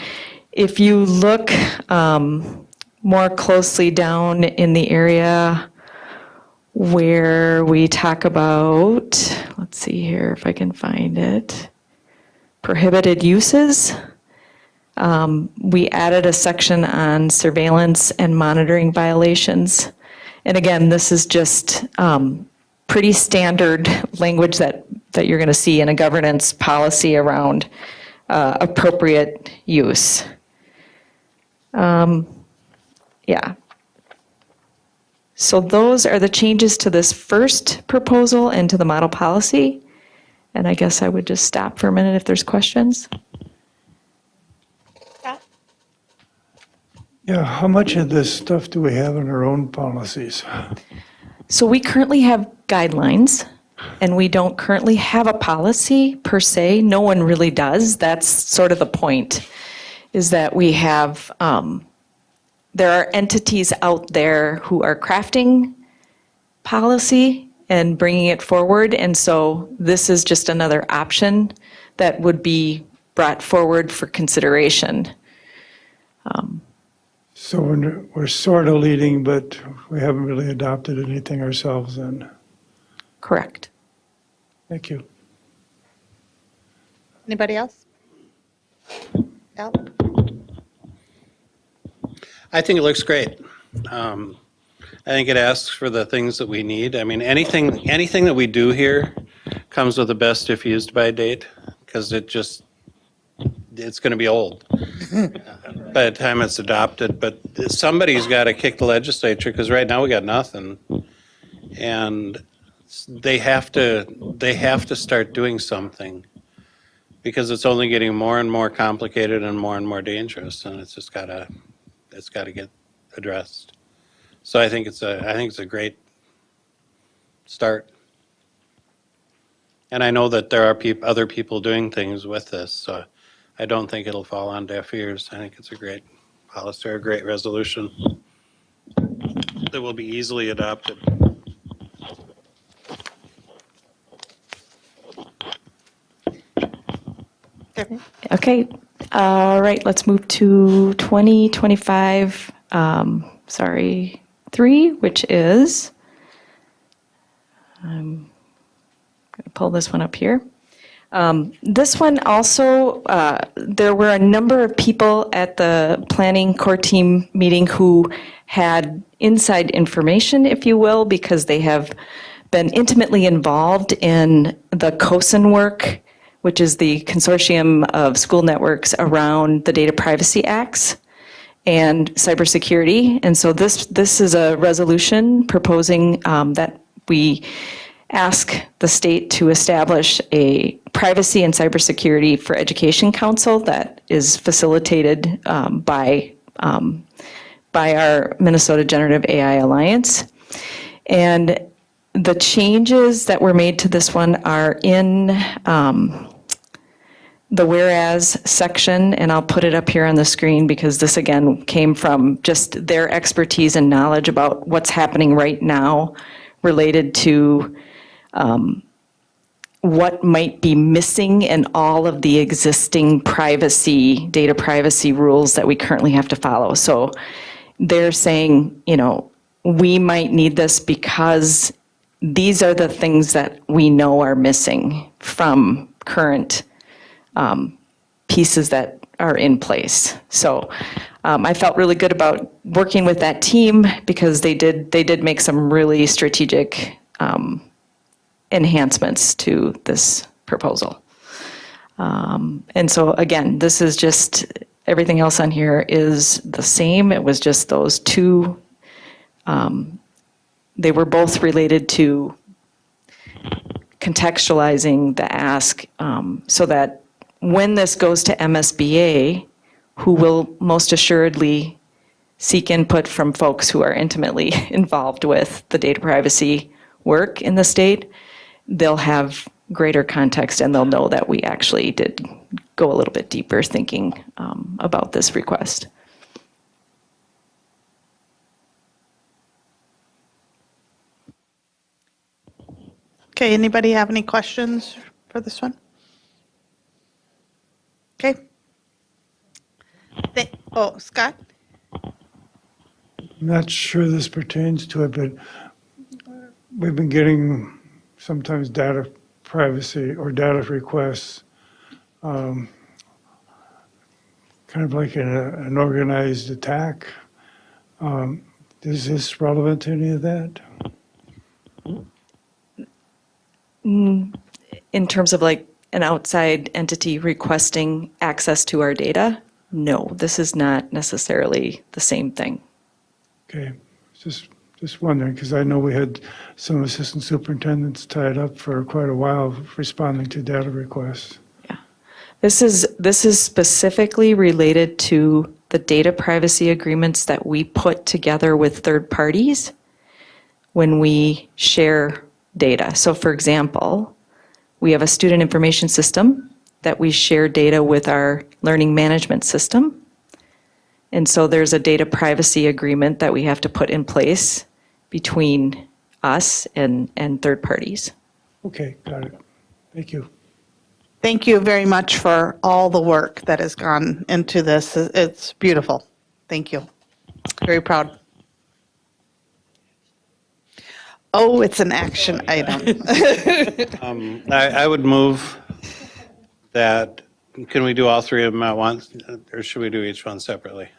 if you look more closely down in the area where we talk about, let's see here if I can find it, prohibited uses, we added a section on surveillance and monitoring violations. And again, this is just pretty standard language that you're going to see in a governance policy around appropriate use. Yeah. So those are the changes to this first proposal and to the model policy. And I guess I would just stop for a minute if there's questions. Yeah, how much of this stuff do we have in our own policies? So we currently have guidelines, and we don't currently have a policy per se. No one really does. That's sort of the point, is that we have, there are entities out there who are crafting policy and bringing it forward. And so this is just another option that would be brought forward for consideration. So we're sort of leading, but we haven't really adopted anything ourselves then. Correct. Thank you. Anybody else? Al? I think it looks great. I think it asks for the things that we need. I mean, anything that we do here comes with a best if used by date, because it's going to be old by the time it's adopted. But somebody's got to kick the legislature, because right now we got nothing. And they have to start doing something, because it's only getting more and more complicated and more dangerous, and it's got to get addressed. So I think it's a great start. And I know that there are other people doing things with this, so I don't think it'll fall on deaf ears. I think it's a great policy, or a great resolution that will be easily adopted. Okay, all right, let's move to 2025, 3, which is, I'm going to pull this one up here. This one also, there were a number of people at the planning core team meeting who had inside information, if you will, because they have been intimately involved in the COSIN work, which is the consortium of school networks around the Data Privacy Acts and cybersecurity. And so this is a resolution proposing that we ask the state to establish a privacy and cybersecurity for education council that is facilitated by our Minnesota Generative AI Alliance. And the changes that were made to this one are in the whereas section, and I'll put it up here on the screen because this again came from just their expertise and knowledge about what's happening right now related to what might be missing in all of the existing privacy, data privacy rules that we currently have to follow. So they're saying, we might need this because these are the things that we know are missing from current pieces that are in place. So I felt really good about working with that team because they did make some really strategic enhancements to this proposal. And so again, this is just, everything else on here is the same. It was just those two, they were both related to contextualizing the ask so that when this goes to MSBA, who will most assuredly seek input from folks who are intimately involved with the data privacy work in the state, they'll have greater context and they'll know that we actually did go a little bit deeper thinking about this request. Okay, anybody have any questions for this one? Okay. Scott? I'm not sure this pertains to it, but we've been getting sometimes data privacy or data requests, kind of like an organized attack. Is this relevant to any of that? In terms of like an outside entity requesting access to our data, no, this is not necessarily the same thing. Okay, just Just wondering, because I know we had some assistant superintendents tied up for quite a while responding to data requests. This is specifically related to the data privacy agreements that we put together with third parties when we share data. So for example, we have a student information system that we share data with our learning management system. And so there's a data privacy agreement that we have to put in place between us and third parties. Okay, got it. Thank you. Thank you very much for all the work that has gone into this. It's beautiful. Thank you. Very proud. Oh, it's an action item. I would move that, can we do all three of them at once, or should we do each one separately?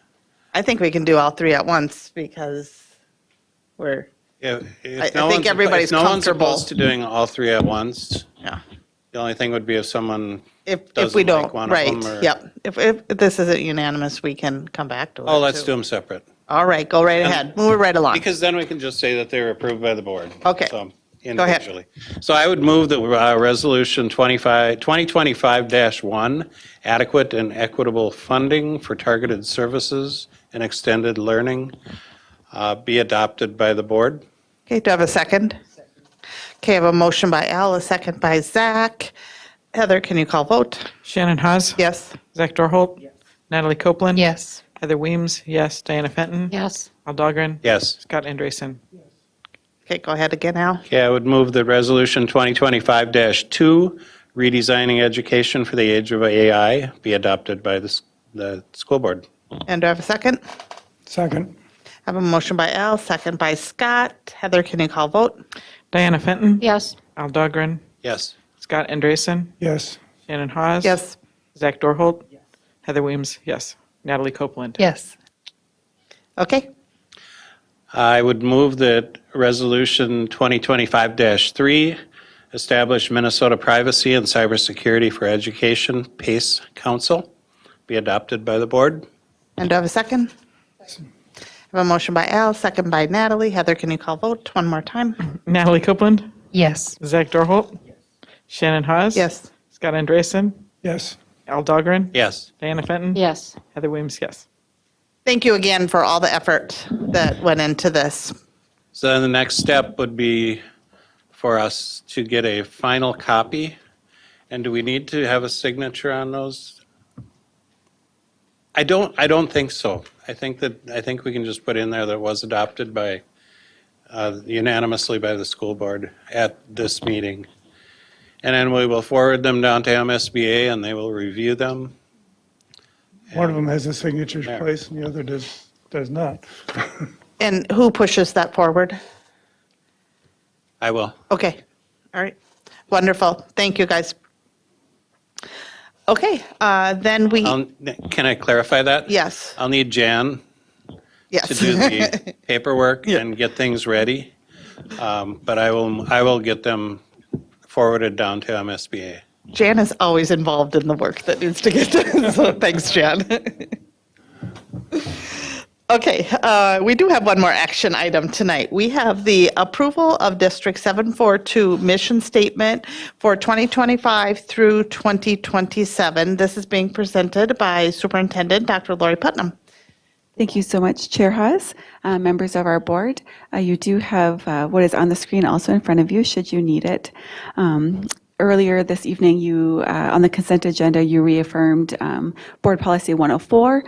I think we can do all three at once because we're, I think everybody's If no one's comfortable. opposed to doing all three at once, yeah. the only thing would be if someone If we doesn't like don't, one right, of them. yep. If this isn't unanimous, we can come back to it. Oh, let's too. do them separate. All right, go right ahead. Move it right along. Because then we can just say that they were approved by the board. Okay. So, Go ahead. individually. So I would move that Resolution 2025-1, adequate and equitable funding for targeted services and extended learning, be adopted by the board. Okay, do I have a second? Okay, I have a motion by Al, a second by Zach. Heather, can you call vote? Shannon Hawes? Yes. Zach Dorholt? Natalie Copeland? Yes. Heather Weems, yes. Diana Fenton? Yes. Al Dahlgren? Yes. Scott Andreessen? Okay, go ahead again, Al. Okay, I would move that Resolution 2025-2, redesigning education for the age of AI, be adopted by the school board. And do I have a second? Second. I have a motion by Al, second by Scott. Heather, can you call vote? Diana Fenton? Yes. Al Dahlgren? Yes. Scott Andreessen? Yes. Shannon Hawes? Yes. Zach Dorholt? Heather Weems, yes. Natalie Copeland? Yes. Okay, I would move that Resolution 2025-3, establish Minnesota Privacy and Cybersecurity for Education PACE Council, be adopted by the board. and do I have a second? I have a motion by Al, second by Natalie. Heather, can you call vote one more time? Natalie Copeland? Yes. Zach Dorholt? Shannon Hawes? Yes. Scott Andreessen? Yes. Al Dahlgren? Yes. Diana Fenton? Yes. Heather Weems, yes. Thank you again for all the effort that went into this. So then the next step would be for us to get a final copy. And do we need to have a signature on those? I don't think so. I think we can just put in there that it was adopted by unanimously by the school board at this meeting. And then we will forward them down to MSBA and they will review them. One of them has a signature There. place and the other does not. And who pushes that forward? I will. Okay, all right, wonderful. Thank you, guys. Okay, then we, Can I clarify that? yes, I'll need Jan yes. to do the paperwork and get things ready. But I will get them forwarded down to MSBA. Jan is always involved in the work that needs to get done, so thanks, Jan. Okay, we do have one more action item tonight. We have the approval of District 742 mission statement for 2025 through 2027. This is being presented by Superintendent Dr. Lori Putnam. Thank you so much, Chair Haas, members of our board. You do have what is on the screen also in front of you, should you need it. Earlier this evening, you, on the consent agenda, you reaffirmed Board Policy 104,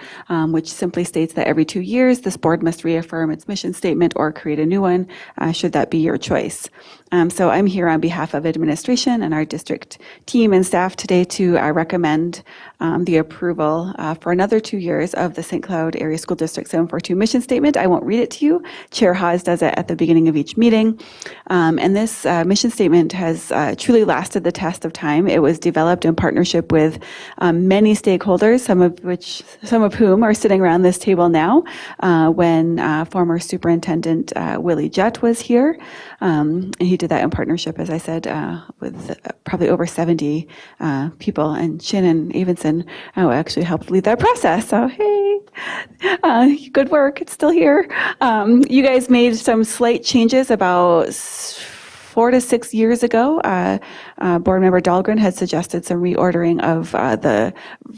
which simply states that every 2 years, this board must reaffirm its mission statement or create a new one, should that be your choice. So I'm here on behalf of administration and our district team and staff today to recommend the approval for another 2 years of the St. Cloud Area School District 742 mission statement. I won't read it to you. Chair Haas does it at the beginning of each meeting. And this mission statement has truly lasted stood the test of time. It was developed in partnership with many stakeholders, some of whom are sitting around this table now. When former Superintendent Willie Jett was here, and he did that in partnership, as I said, with probably over 70 people. And Shannon Avenson actually helped lead that process. So hey, good work. It's still here. You guys made some slight changes about 4 to 6 years ago. Board Member Dahlgren had suggested some reordering of the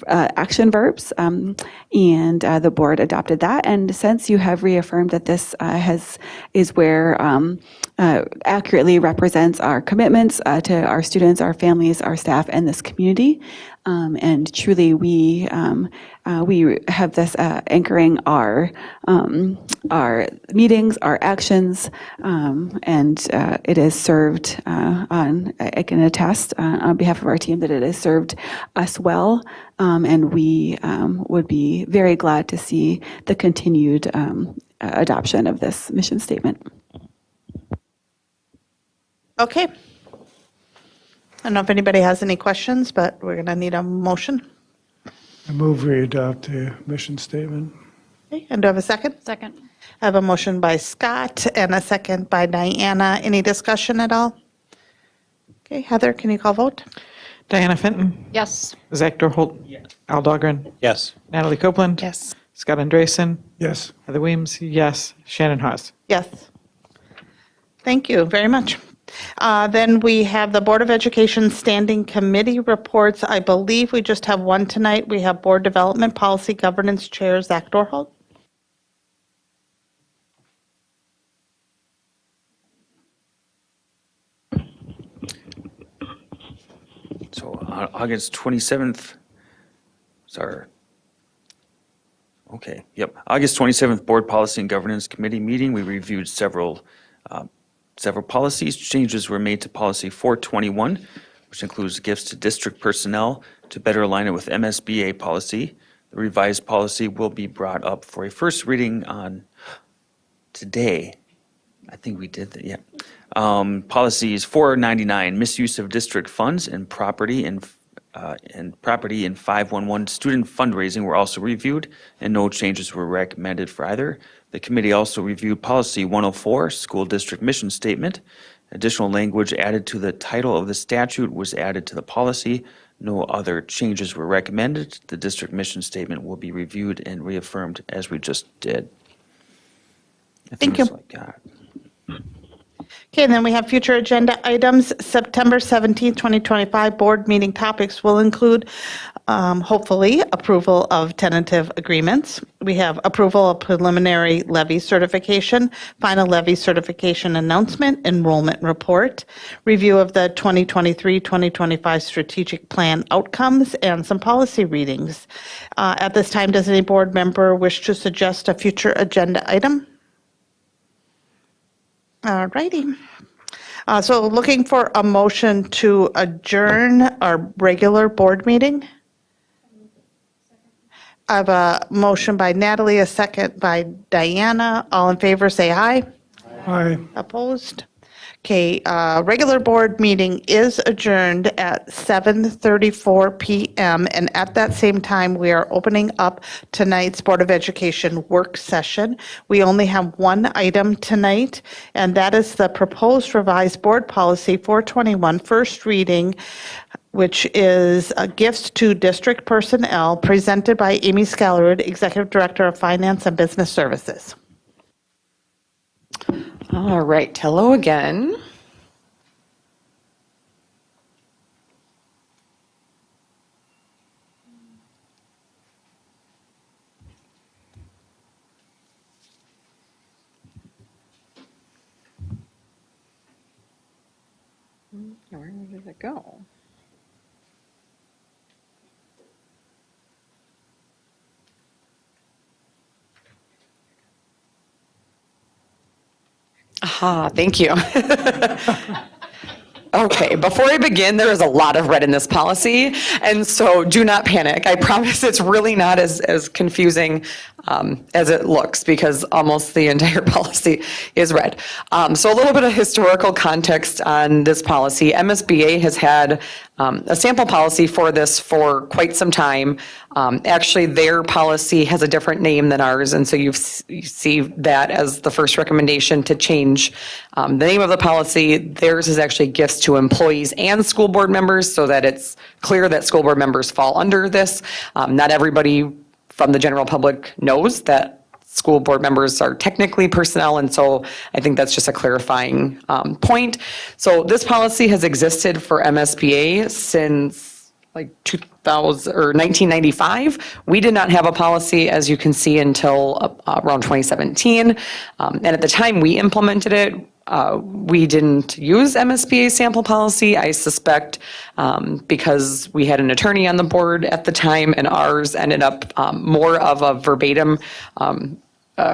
action verbs, and the board adopted that. And since you have reaffirmed that this is where accurately represents our commitments to our students, our families, our staff, and this community. And truly, we have this anchoring our meetings, our actions, and it is served on. I can attest on behalf of our team that it has served us well, and we would be very glad to see the continued adoption of this mission statement. Okay. I don't know if anybody has any questions, but we're going to need a motion. I move we adopt the mission statement. Okay, and do I have a second? Second. I have a motion by Scott and a second by Diana. Any discussion at all? Okay, Heather, can you call vote? Diana Fenton. Yes. Zach Dorholt. Al Dahlgren. Yes. Natalie Copeland. Yes. Scott Andresen. Yes. Heather Weems, yes. Shannon Haas. Yes. Thank you very much. Then we have the Board of Education Standing Committee reports. I believe we just have one tonight. We have Board Development Policy Governance Chair Zach Dorholt. So on August 27th, sorry. Okay, yep. August 27th, Board Policy and Governance Committee meeting, we reviewed several policies. Changes were made to Policy 421, which includes gifts to district personnel to better align it with MSBA policy. The revised policy will be brought up for a first reading on today. I think we did that, yeah. Policies 499, misuse of district funds and property in 511 student fundraising were also reviewed, and no changes were recommended for either. The committee also reviewed Policy 104, School District Mission Statement. Additional language added to the title of the statute was added to the policy. No other changes were recommended. The district mission statement will be reviewed and reaffirmed as we just did. Thank you. That's all I got. Okay, and then we have future agenda items. September 17th, 2025 board meeting topics will include, hopefully, approval of tentative agreements. We have approval of preliminary levy certification, final levy certification announcement, enrollment report, review of the 2023-2025 strategic plan outcomes, and some policy readings. At this time, does any board member wish to suggest a future agenda item? All righty. So looking for a motion to adjourn our regular board meeting. I have a motion by Natalie, a second by Diana. All in favor, say aye. Aye. Opposed? Okay, regular board meeting is adjourned at 7:34 PM, and at that same time, we are opening up tonight's Board of Education work session. We only have one item tonight, and that is the proposed revised board policy 421, first reading, which is gifts to district personnel, presented by Amy Scalarud, Executive Director of Finance and Business Services. All right, hello again. Where did it go? Aha, thank you. Okay, before I begin, there is a lot of red in this policy, and so do not panic. I promise it's really not as confusing as it looks, because almost the entire policy is red. So a little bit of historical context on this policy. MSBA has had a sample policy for this for quite some time. Actually, their policy has a different name than ours, and so you see that as the first recommendation to change the name of the policy. Theirs is actually gifts to employees and school board members, so that it's clear that school board members fall under this. Not everybody from the general public knows that school board members are technically personnel, and so I think that's just a clarifying point. So this policy has existed for MSBA since like 2000 or 1995. We did not have a policy, as you can see, until around 2017. And at the time we implemented it, we didn't use MSBA sample policy, I suspect, because we had an attorney on the board at the time, and ours ended up more of a verbatim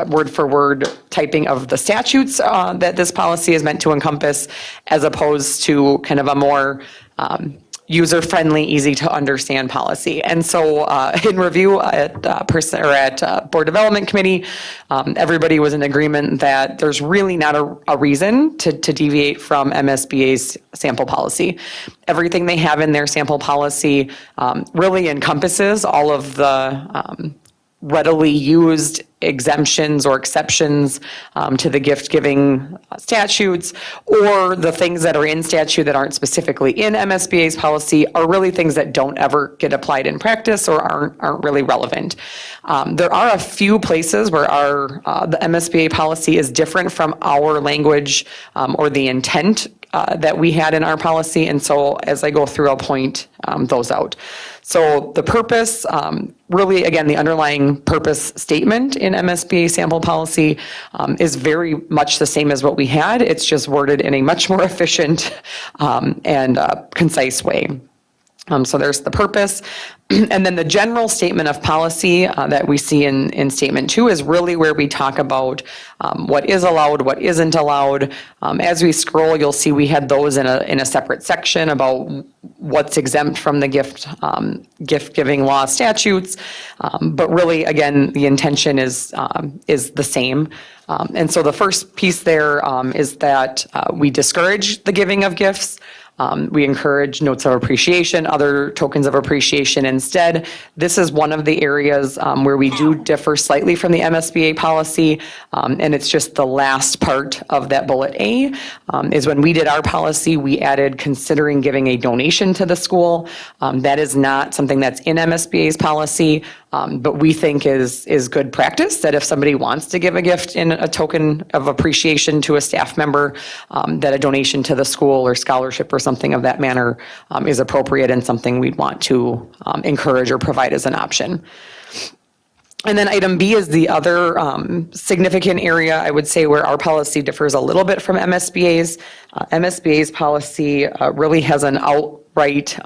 word for word typing of the statutes that this policy is meant to encompass, as opposed to kind of a more user-friendly, easy to understand policy. And so in review at Board Development Committee, everybody was in agreement that there's really not a reason to deviate from MSBA's sample policy. Everything they have in their sample policy really encompasses all of the readily used exemptions or exceptions to the gift-giving statutes, or the things that are in statute that aren't specifically in MSBA's policy are really things that don't ever get applied in practice or aren't really relevant. There are a few places where the MSBA policy is different from our language or the intent that we had in our policy, and so as I go through, I'll point those out. So the purpose, really, again, the underlying purpose statement in MSBA sample policy is very much the same as what we had. It's just worded in a much more efficient and concise way. So there's the purpose. And then the general statement of policy that we see in statement 2 is really where we talk about what is allowed, what isn't allowed. As we scroll, you'll see we had those in a separate section about what's exempt from the gift-giving law statutes. But really, again, the intention is the same. And so the first piece there is that we discourage the giving of gifts. We encourage notes of appreciation, other tokens of appreciation instead. This is one of the areas where we do differ slightly from the MSBA policy, and it's just the last part of that bullet A, is when we did our policy, we added considering giving a donation to the school. That is not something that's in MSBA's policy, but we think is good practice, that if somebody wants to give a gift in a token of appreciation to a staff member, that a donation to the school or scholarship or something of that manner is appropriate and something we'd want to encourage or provide as an option. And then item B is the other significant area, I would say, where our policy differs a little bit from MSBA's. MSBA's policy really has an outright,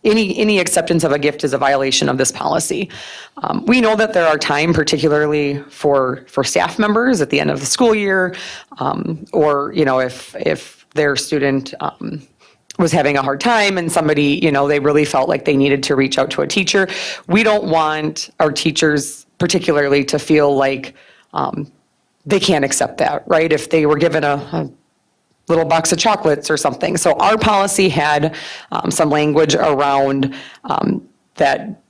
any acceptance of a gift is a violation of this policy. We know that there are time, particularly for staff members at the end of the school year, or, if their student was having a hard time and somebody, they really felt like they needed to reach out to a teacher. We don't want our teachers particularly to feel like they can't accept that, right? If they were given a little box of chocolates or something. So our policy had some language around that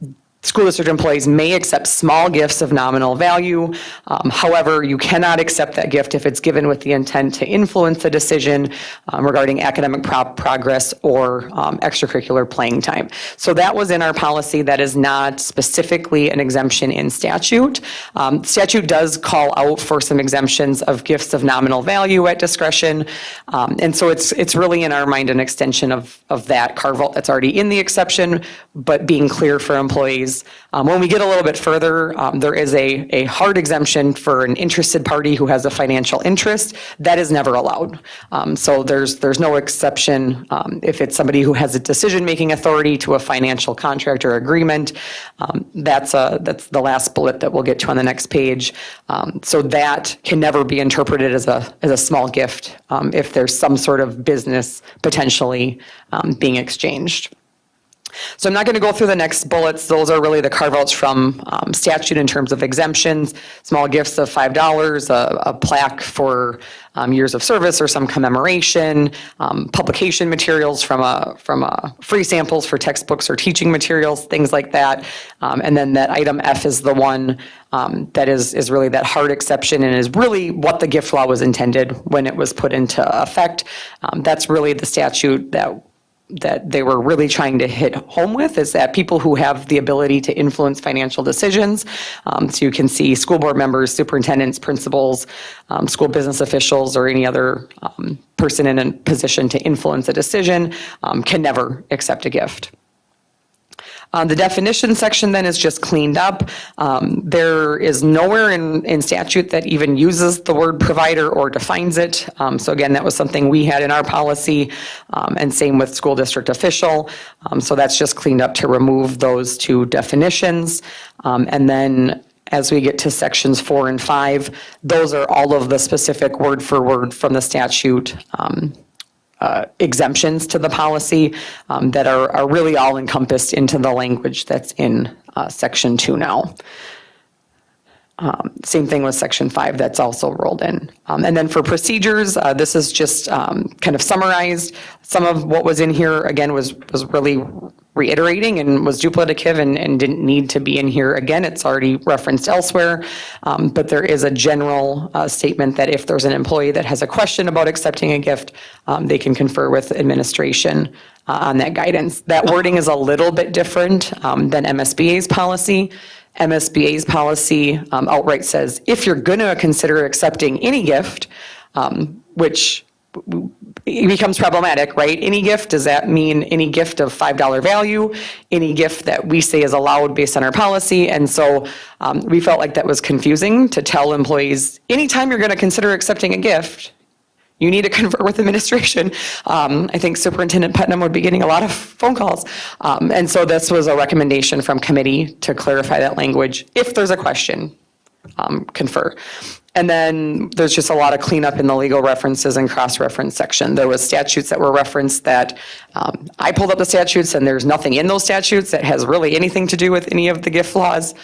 school district employees may accept small gifts of nominal value. However, you cannot accept that gift if it's given with the intent to influence a decision regarding academic progress or extracurricular playing time. So that was in our policy. That is not specifically an exemption in statute. Statute does call out for some exemptions of gifts of nominal value at discretion. And so it's really in our mind an extension of that carve-out that's already in the exception, but being clear for employees. When we get a little bit further, there is a hard exemption for an interested party who has a financial interest. That is never allowed. So there's no exception if it's somebody who has a decision-making authority to a financial contract or agreement. That's the last bullet that we'll get to on the next page. So that can never be interpreted as a small gift if there's some sort of business potentially being exchanged. So I'm not going to go through the next bullets. Those are really the carve-outs from statute in terms of exemptions, small gifts of $5, a plaque for years of service or some commemoration, publication materials from free samples for textbooks or teaching materials, things like that. And then that item F is the one that is really that hard exception and is really what the gift law was intended when it was put into effect. That's really the statute that they were really trying to hit home with, is that people who have the ability to influence financial decisions, so you can see school board members, superintendents, principals, school business officials, or any other person in a position to influence a decision, can never accept a gift. The definition section then is just cleaned up. There is nowhere in statute that even uses the word provider or defines it. So again, that was something we had in our policy, and same with school district official. So that's just cleaned up to remove those two definitions. And then as we get to sections 4 and 5, those are all of the specific word for word from the statute exemptions to the policy that are really all encompassed into the language that's in section 2 now. Same thing with section 5, that's also rolled in. And then for procedures, this is just kind of summarized. Some of what was in here, again, was really reiterating and was duplicative and didn't need to be in here again. It's already referenced elsewhere. But there is a general statement that if there's an employee that has a question about accepting a gift, they can confer with administration on that guidance. That wording is a little bit different than MSBA's policy. MSBA's policy outright says, if you're going to consider accepting any gift, which it becomes problematic, right? Any gift, does that mean any gift of $5 value? Any gift that we say is allowed based on our policy? And so we felt like that was confusing to tell employees, anytime you're going to consider accepting a gift, you need to confer with administration. I think Superintendent Putnam would be getting a lot of phone calls. And so this was a recommendation from committee to clarify that language. If there's a question, confer. And then there's just a lot of cleanup in the legal references and cross-reference section. There was statutes that were referenced that I pulled up the statutes, and there's nothing in those statutes that has really anything to do with any of the gift laws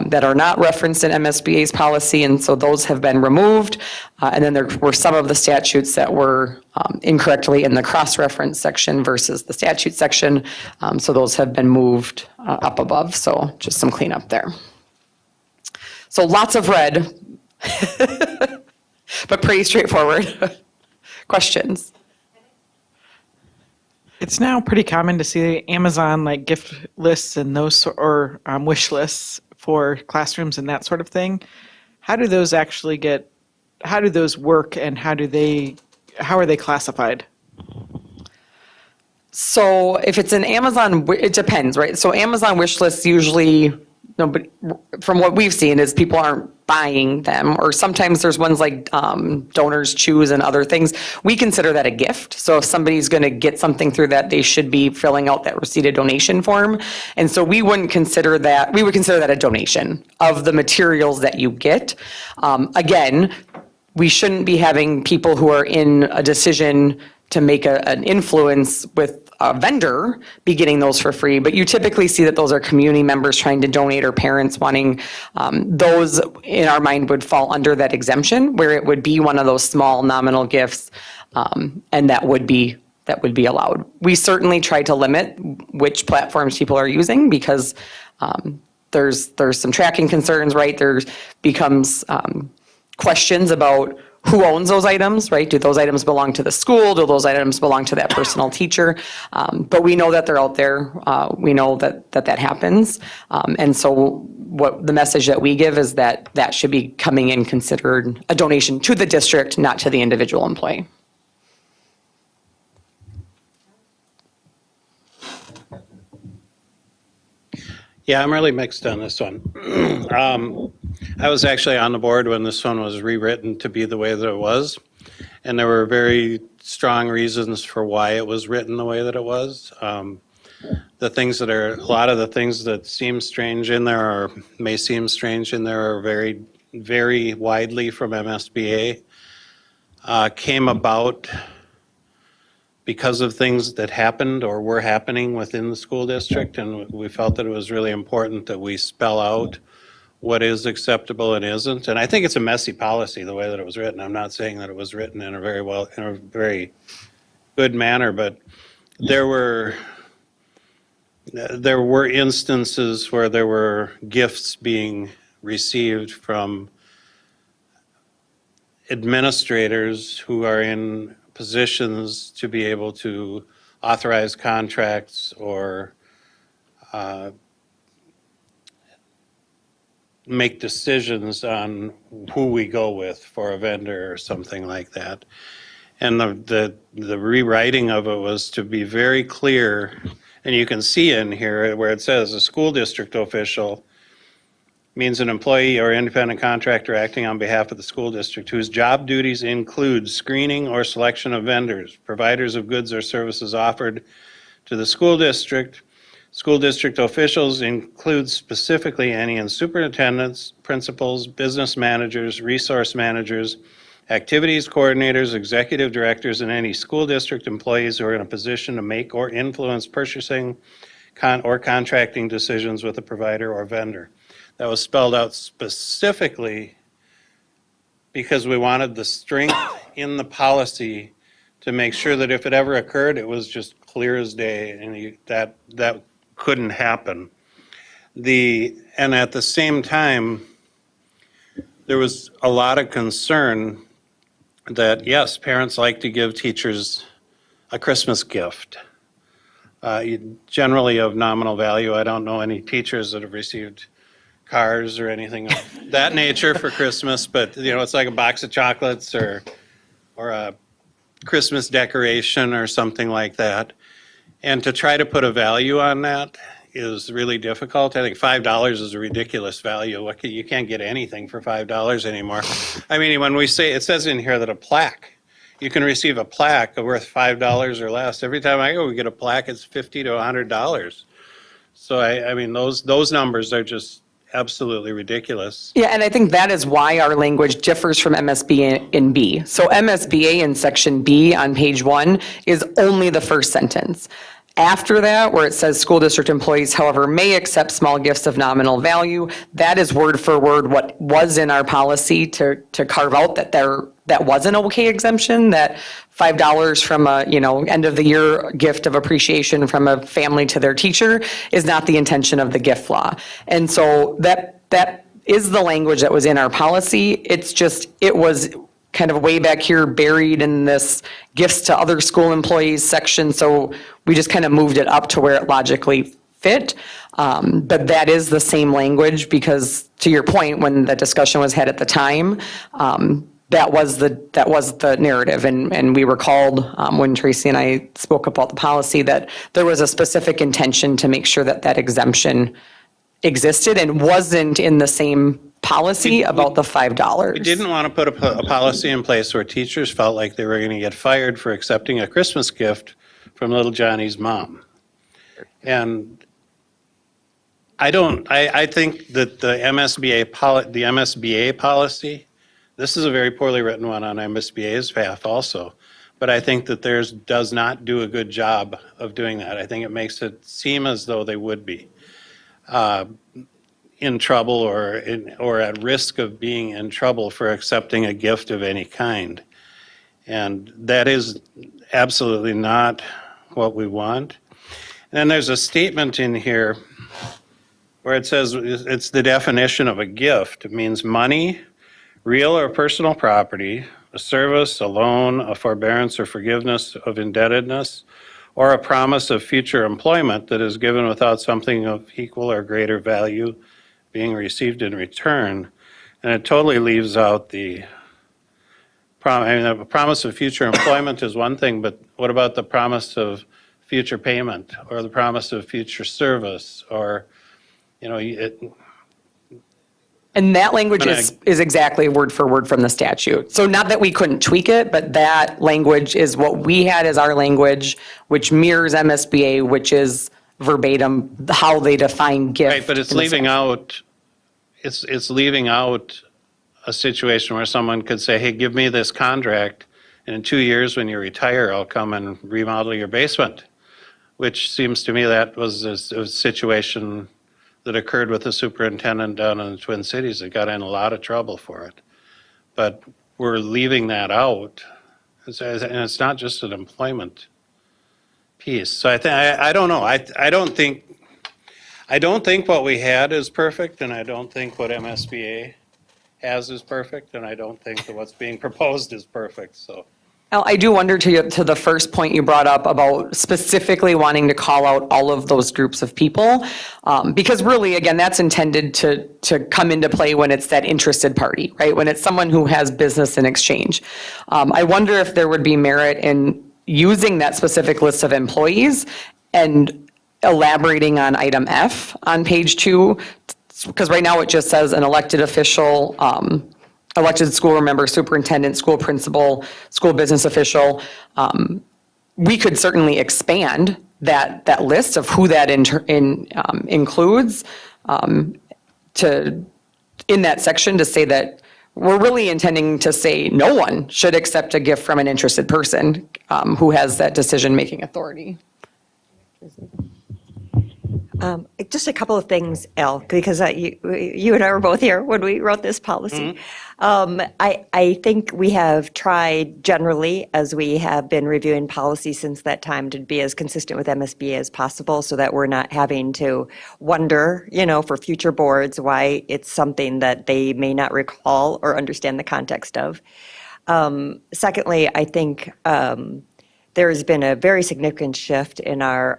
that are not referenced in MSBA's policy, and so those have been removed. And then there were some of the statutes that were incorrectly in the cross-reference section versus the statute section, so those have been moved up above, so just some cleanup there. So lots of red, but pretty straightforward. Questions? It's now pretty common to see Amazon like gift lists and those or wish lists for classrooms and that sort of thing. How do those work, and how are they classified? So if it's an Amazon, it depends, right? So Amazon wish lists usually, but from what we've seen is people aren't buying them, or sometimes there's ones like donors choose and other things. We consider that a gift. So if somebody's going to get something through that, they should be filling out that receipted donation form. And so we wouldn't consider that, we would consider that a donation of the materials that you get. Again, we shouldn't be having people who are in a decision to make an influence with a vendor be getting those for free, but you typically see that those are community members trying to donate or parents wanting. Those, in our mind, would fall under that exemption, where it would be one of those small nominal gifts, and that would be allowed. We certainly try to limit which platforms people are using, because there's some tracking concerns, right? There becomes questions about who owns those items, right? Do those items belong to the school? Do those items belong to that personal teacher? But we know that they're out there. We know that happens. And so what the message that we give is that that should be coming in considered a donation to the district, not to the individual employee. Yeah, I'm really mixed on this one. I was actually on the board when this one was rewritten to be the way that it was, and there were very strong reasons for why it was written the way that it was. The things that are, a lot of the things that seem strange in there, or may seem strange in there, are very, very widely from MSBA. Came about because of things that happened or were happening within the school district, and we felt that it was really important that we spell out what is acceptable and isn't. And I think it's a messy policy, the way that it was written. I'm not saying that it was written in a very good manner, but there were instances where there were gifts being received from administrators who are in positions to be able to authorize contracts or make decisions on who we go with for a vendor or something like that. And the rewriting of it was to be very clear, and you can see in here where it says a school district official means an employee or independent contractor acting on behalf of the school district whose job duties include screening or selection of vendors, providers of goods or services offered to the school district. School district officials include specifically any superintendents, principals, business managers, resource managers, activities coordinators, executive directors, and any school district employees who are in a position to make or influence purchasing or contracting decisions with a provider or vendor. That was spelled out specifically because we wanted the strength in the policy to make sure that if it ever occurred, it was just clear as day, and that couldn't happen. And at the same time, there was a lot of concern that, yes, parents like to give teachers a Christmas gift, generally of nominal value. I don't know any teachers that have received cars or anything of that nature for Christmas, but it's like a box of chocolates or a Christmas decoration or something like that. And to try to put a value on that is really difficult. I think $5 is a ridiculous value. You can't get anything for $5 anymore. I mean, when we say, it says in here that a plaque, you can receive a plaque worth $5 or less. Every time I go, we get a plaque, it's $50 to $100. So I mean, those numbers are just absolutely ridiculous. Yeah, and I think that is why our language differs from MSBA in B. So MSBA in section B on page 1 is only the first sentence. After that, where it says school district employees, however, may accept small gifts of nominal value, that is word for word what was in our policy to carve out that was an okay exemption, that $5 from a, end of the year gift of appreciation from a family to their teacher is not the intention of the gift law. And so that is the language that was in our policy. It's just, it was kind of way back here buried in this gifts to other school employees section. So we just kind of moved it up to where it logically fit. But that is the same language because, to your point, when the discussion was had at the time, that was the narrative. And we recalled when Tracy and I spoke about the policy that there was a specific intention to make sure that exemption existed and wasn't in the same policy about the $5. We didn't want to put a policy in place where teachers felt like they were going to get fired for accepting a Christmas gift from little Johnny's mom. And I think that the MSBA policy, this is a very poorly written one on MSBA's behalf also, but I think that theirs does not do a good job of doing that. I think it makes it seem as though they would be in trouble or at risk of being in trouble for accepting a gift of any kind. And that is absolutely not what we want. And then there's a statement in here where it says it's the definition of a gift. It means money, real or personal property, a service, a loan, a forbearance or forgiveness of indebtedness, or a promise of future employment that is given without something of equal or greater value being received in return. And it totally leaves out the promise of future employment is one thing, but what about the promise of future payment or the promise of future service or, And that language is exactly word for word from the statute. So not that we couldn't tweak it, but that language is what we had as our language, which mirrors MSBA, which is verbatim how they define gift. Right, but it's leaving out a situation where someone could say, hey, give me this contract And in 2 years, when you retire, I'll come and remodel your basement, which seems to me that was a situation that occurred with the superintendent down in the Twin Cities that got in a lot of trouble for it. But we're leaving that out. And it's not just an employment piece. So I don't know. I don't think what we had is perfect, and I don't think what MSBA has is perfect, and I don't think that what's being proposed is perfect, so. Al, I do wonder to the first point you brought up about specifically wanting to call out all of those groups of people, because really, again, that's intended to come into play when it's that interested party, right? When it's someone who has business in exchange. I wonder if there would be merit in using that specific list of employees and elaborating on item F on page 2, because right now it just says an elected official, elected school member, superintendent, school principal, school business official. We could certainly expand that list of who that includes in that section to say that we're really intending to say no one should accept a gift from an interested person who has that decision-making authority. Just a couple of things, Al, because you and I were both here when we wrote this policy. I think we have tried generally, as we have been reviewing policy since that time, to be as consistent with MSBA as possible so that we're not having to wonder, for future boards why it's something that they may not recall or understand the context of. Secondly, I think there has been a very significant shift in our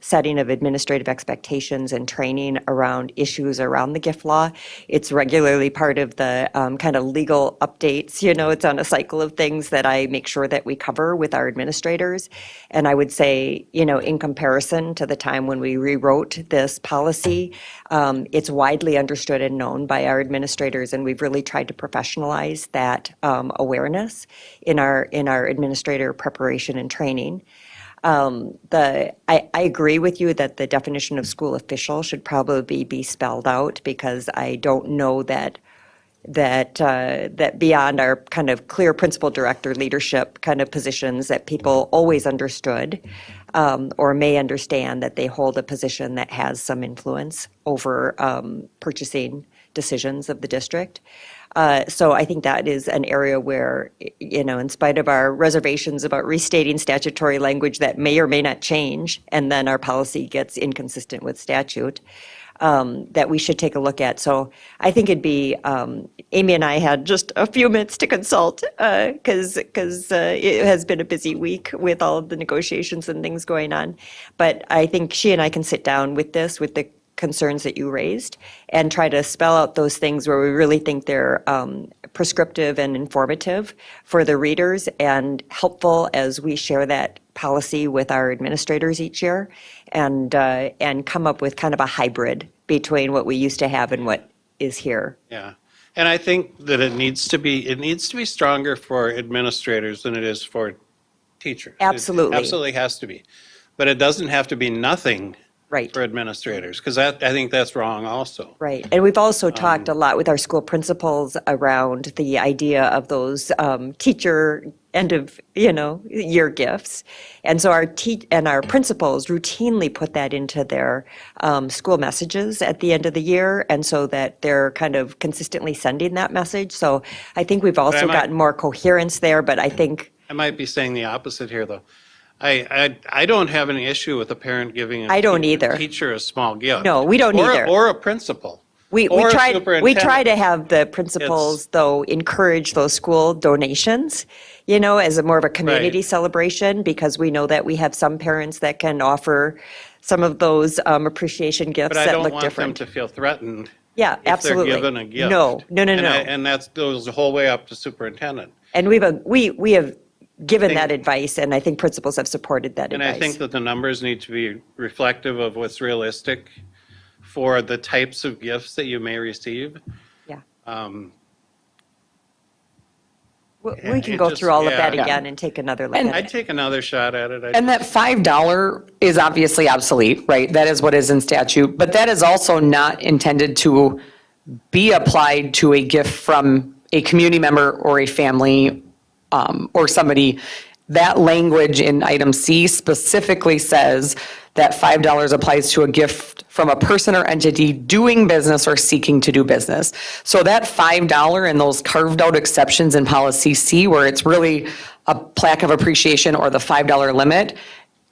setting of administrative expectations and training around issues around the gift law. It's regularly part of the kind of legal updates. It's on a cycle of things that I make sure that we cover with our administrators. And I would say, in comparison to the time when we rewrote this policy, it's widely understood and known by our administrators, and we've really tried to professionalize that awareness in our administrator preparation and training. I agree with you that the definition of school official should probably be spelled out, because I don't know that beyond our kind of clear principal director leadership kind of positions that people always understood or may understand that they hold a position that has some influence over purchasing decisions of the district. So I think that is an area where, in spite of our reservations about restating statutory language that may or may not change, and then our policy gets inconsistent with statute, that we should take a look at. So I think it'd be, Amy and I had just a few minutes to consult because it has been a busy week with all of the negotiations and things going on. But I think she and I can sit down with this, with the concerns that you raised, and try to spell out those things where we really think they're prescriptive and informative for the readers and helpful as we share that policy with our administrators each year, and come up with kind of a hybrid between what we used to have and what is here. Yeah. And I think that it needs to be stronger for administrators than it is for teachers. Absolutely. It absolutely has to be. But it doesn't have to be nothing Right. for administrators, because I think that's wrong also. Right. And we've also talked a lot with our school principals around the idea of those teacher end of, year gifts. And so our principals routinely put that into their school messages at the end of the year, and so that they're kind of consistently sending that message. So I think we've also gotten more coherence there, but I think I might be saying the opposite here, though. I don't have any issue with a parent giving I don't either. teacher a small gift. No, we don't either. Or a principal. We or a try superintendent. to have the principals, though, encourage those school donations, as a more of a community Right. celebration, because we know that we have some parents that can offer some of those appreciation gifts But I that don't look want them different. to feel threatened Yeah, if absolutely. they're given a gift. No. And that goes the whole way up to superintendent. And we have given that advice, and I think principals have supported that And advice. I think that the numbers need to be reflective of what's realistic for the types of gifts that you may receive. Yeah. Yeah, We can it go just- through all of yeah. that again and take another look at I'd it. take another shot at it. And that $5 is obviously obsolete, right? That is what is in statute, but that is also not intended to be applied to a gift from a community member or a family or somebody, that language in item C specifically says that $5 applies to a gift from a person or entity doing business or seeking to do business. So that $5 and those carved out exceptions in policy C, where it's really a plaque of appreciation or the $5 limit,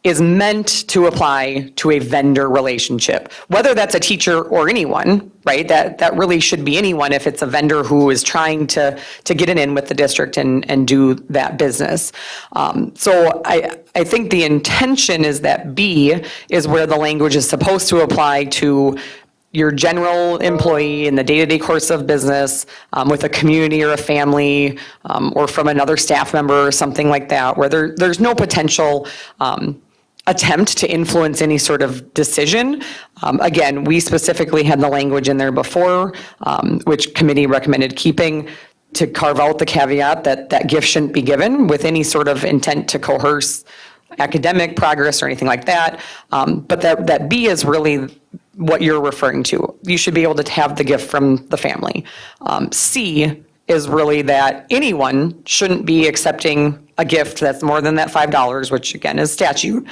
is meant to apply to a vendor relationship, whether that's a teacher or anyone, right? That really should be anyone if it's a vendor who is trying to get it in with the district and do that business. So I think the intention is that B is where the language is supposed to apply to your general employee in the day-to-day course of business, with a community or a family, or from another staff member or something like that, where there's no potential attempt to influence any sort of decision. Again, we specifically had the language in there before, which committee recommended keeping, to carve out the caveat that gift shouldn't be given with any sort of intent to coerce academic progress or anything like that. But that B is really what you're referring to. You should be able to have the gift from the family. C is really that anyone shouldn't be accepting a gift that's more than that $5, which again is statute.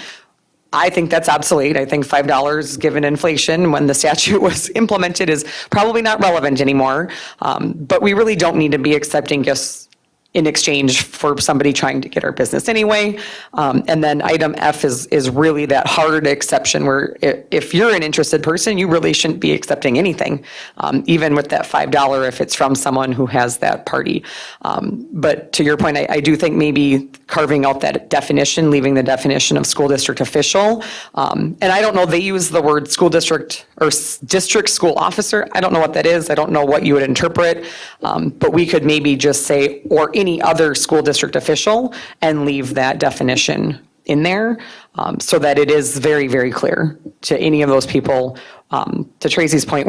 I think that's obsolete. I think $5 given inflation when the statute was implemented is probably not relevant anymore. But we really don't need to be accepting gifts in exchange for somebody trying to get our business anyway. And then item F is really that hard exception where if you're an interested person, you really shouldn't be accepting anything, even with that $5 if it's from someone who has that party. But to your point, I do think maybe carving out that definition, leaving the definition of school district official. And I don't know, they use the word school district or district school officer. I don't know what that is. I don't know what you would interpret. But we could maybe just say, or any other school district official, and leave that definition in there, so that it is very, very clear to any of those people. To Tracy's point,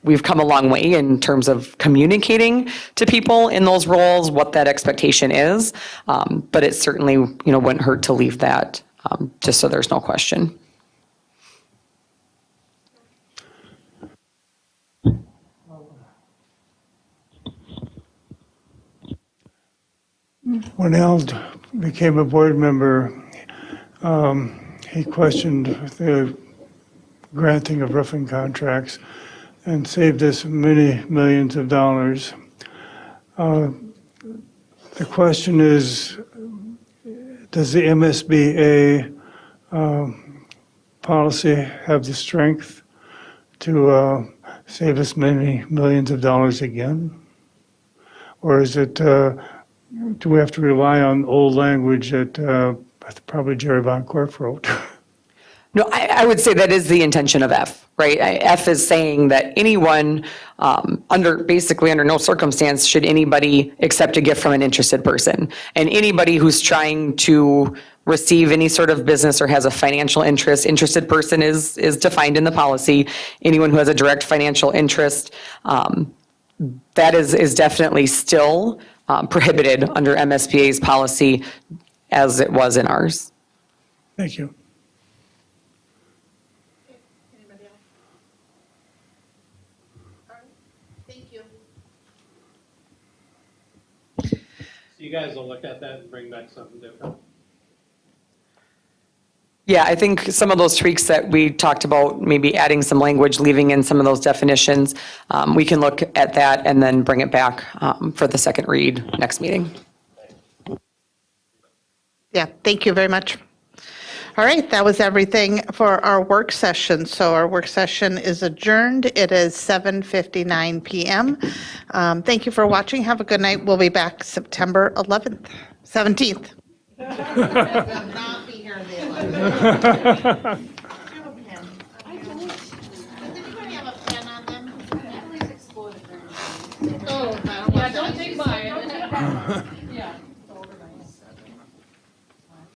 we've come a long way in terms of communicating to people in those roles what that expectation is, but it certainly wouldn't hurt to leave that, just so there's no question. When Al became a board member, he questioned the granting of roofing contracts and saved us many millions of dollars. The question is, does the MSBA policy have the strength to save us many millions of dollars again? Or is it, do we have to rely on old language that probably Jerry Von Korf wrote? No, I would say that is the intention of F, right? F is saying that anyone, basically under no circumstance should anybody accept a gift from an interested person. And anybody who's trying to receive any sort of business or has a financial interest, interested person is defined in the policy. Anyone who has a direct financial interest, that is definitely still prohibited under MSBA's policy as it was in ours. Thank you. You guys will look at that and bring back something different. Yeah, I think some of those tweaks that we talked about, maybe adding some language, leaving in some of those definitions, we can look at that and then bring it back for the second read next meeting. Yeah, thank you very much. All right, that was everything for our work session. So our work session is adjourned. It is 7:59 p.m. Thank you for watching. Have a good night. We'll be back September 17th. Will not be here on the 11th.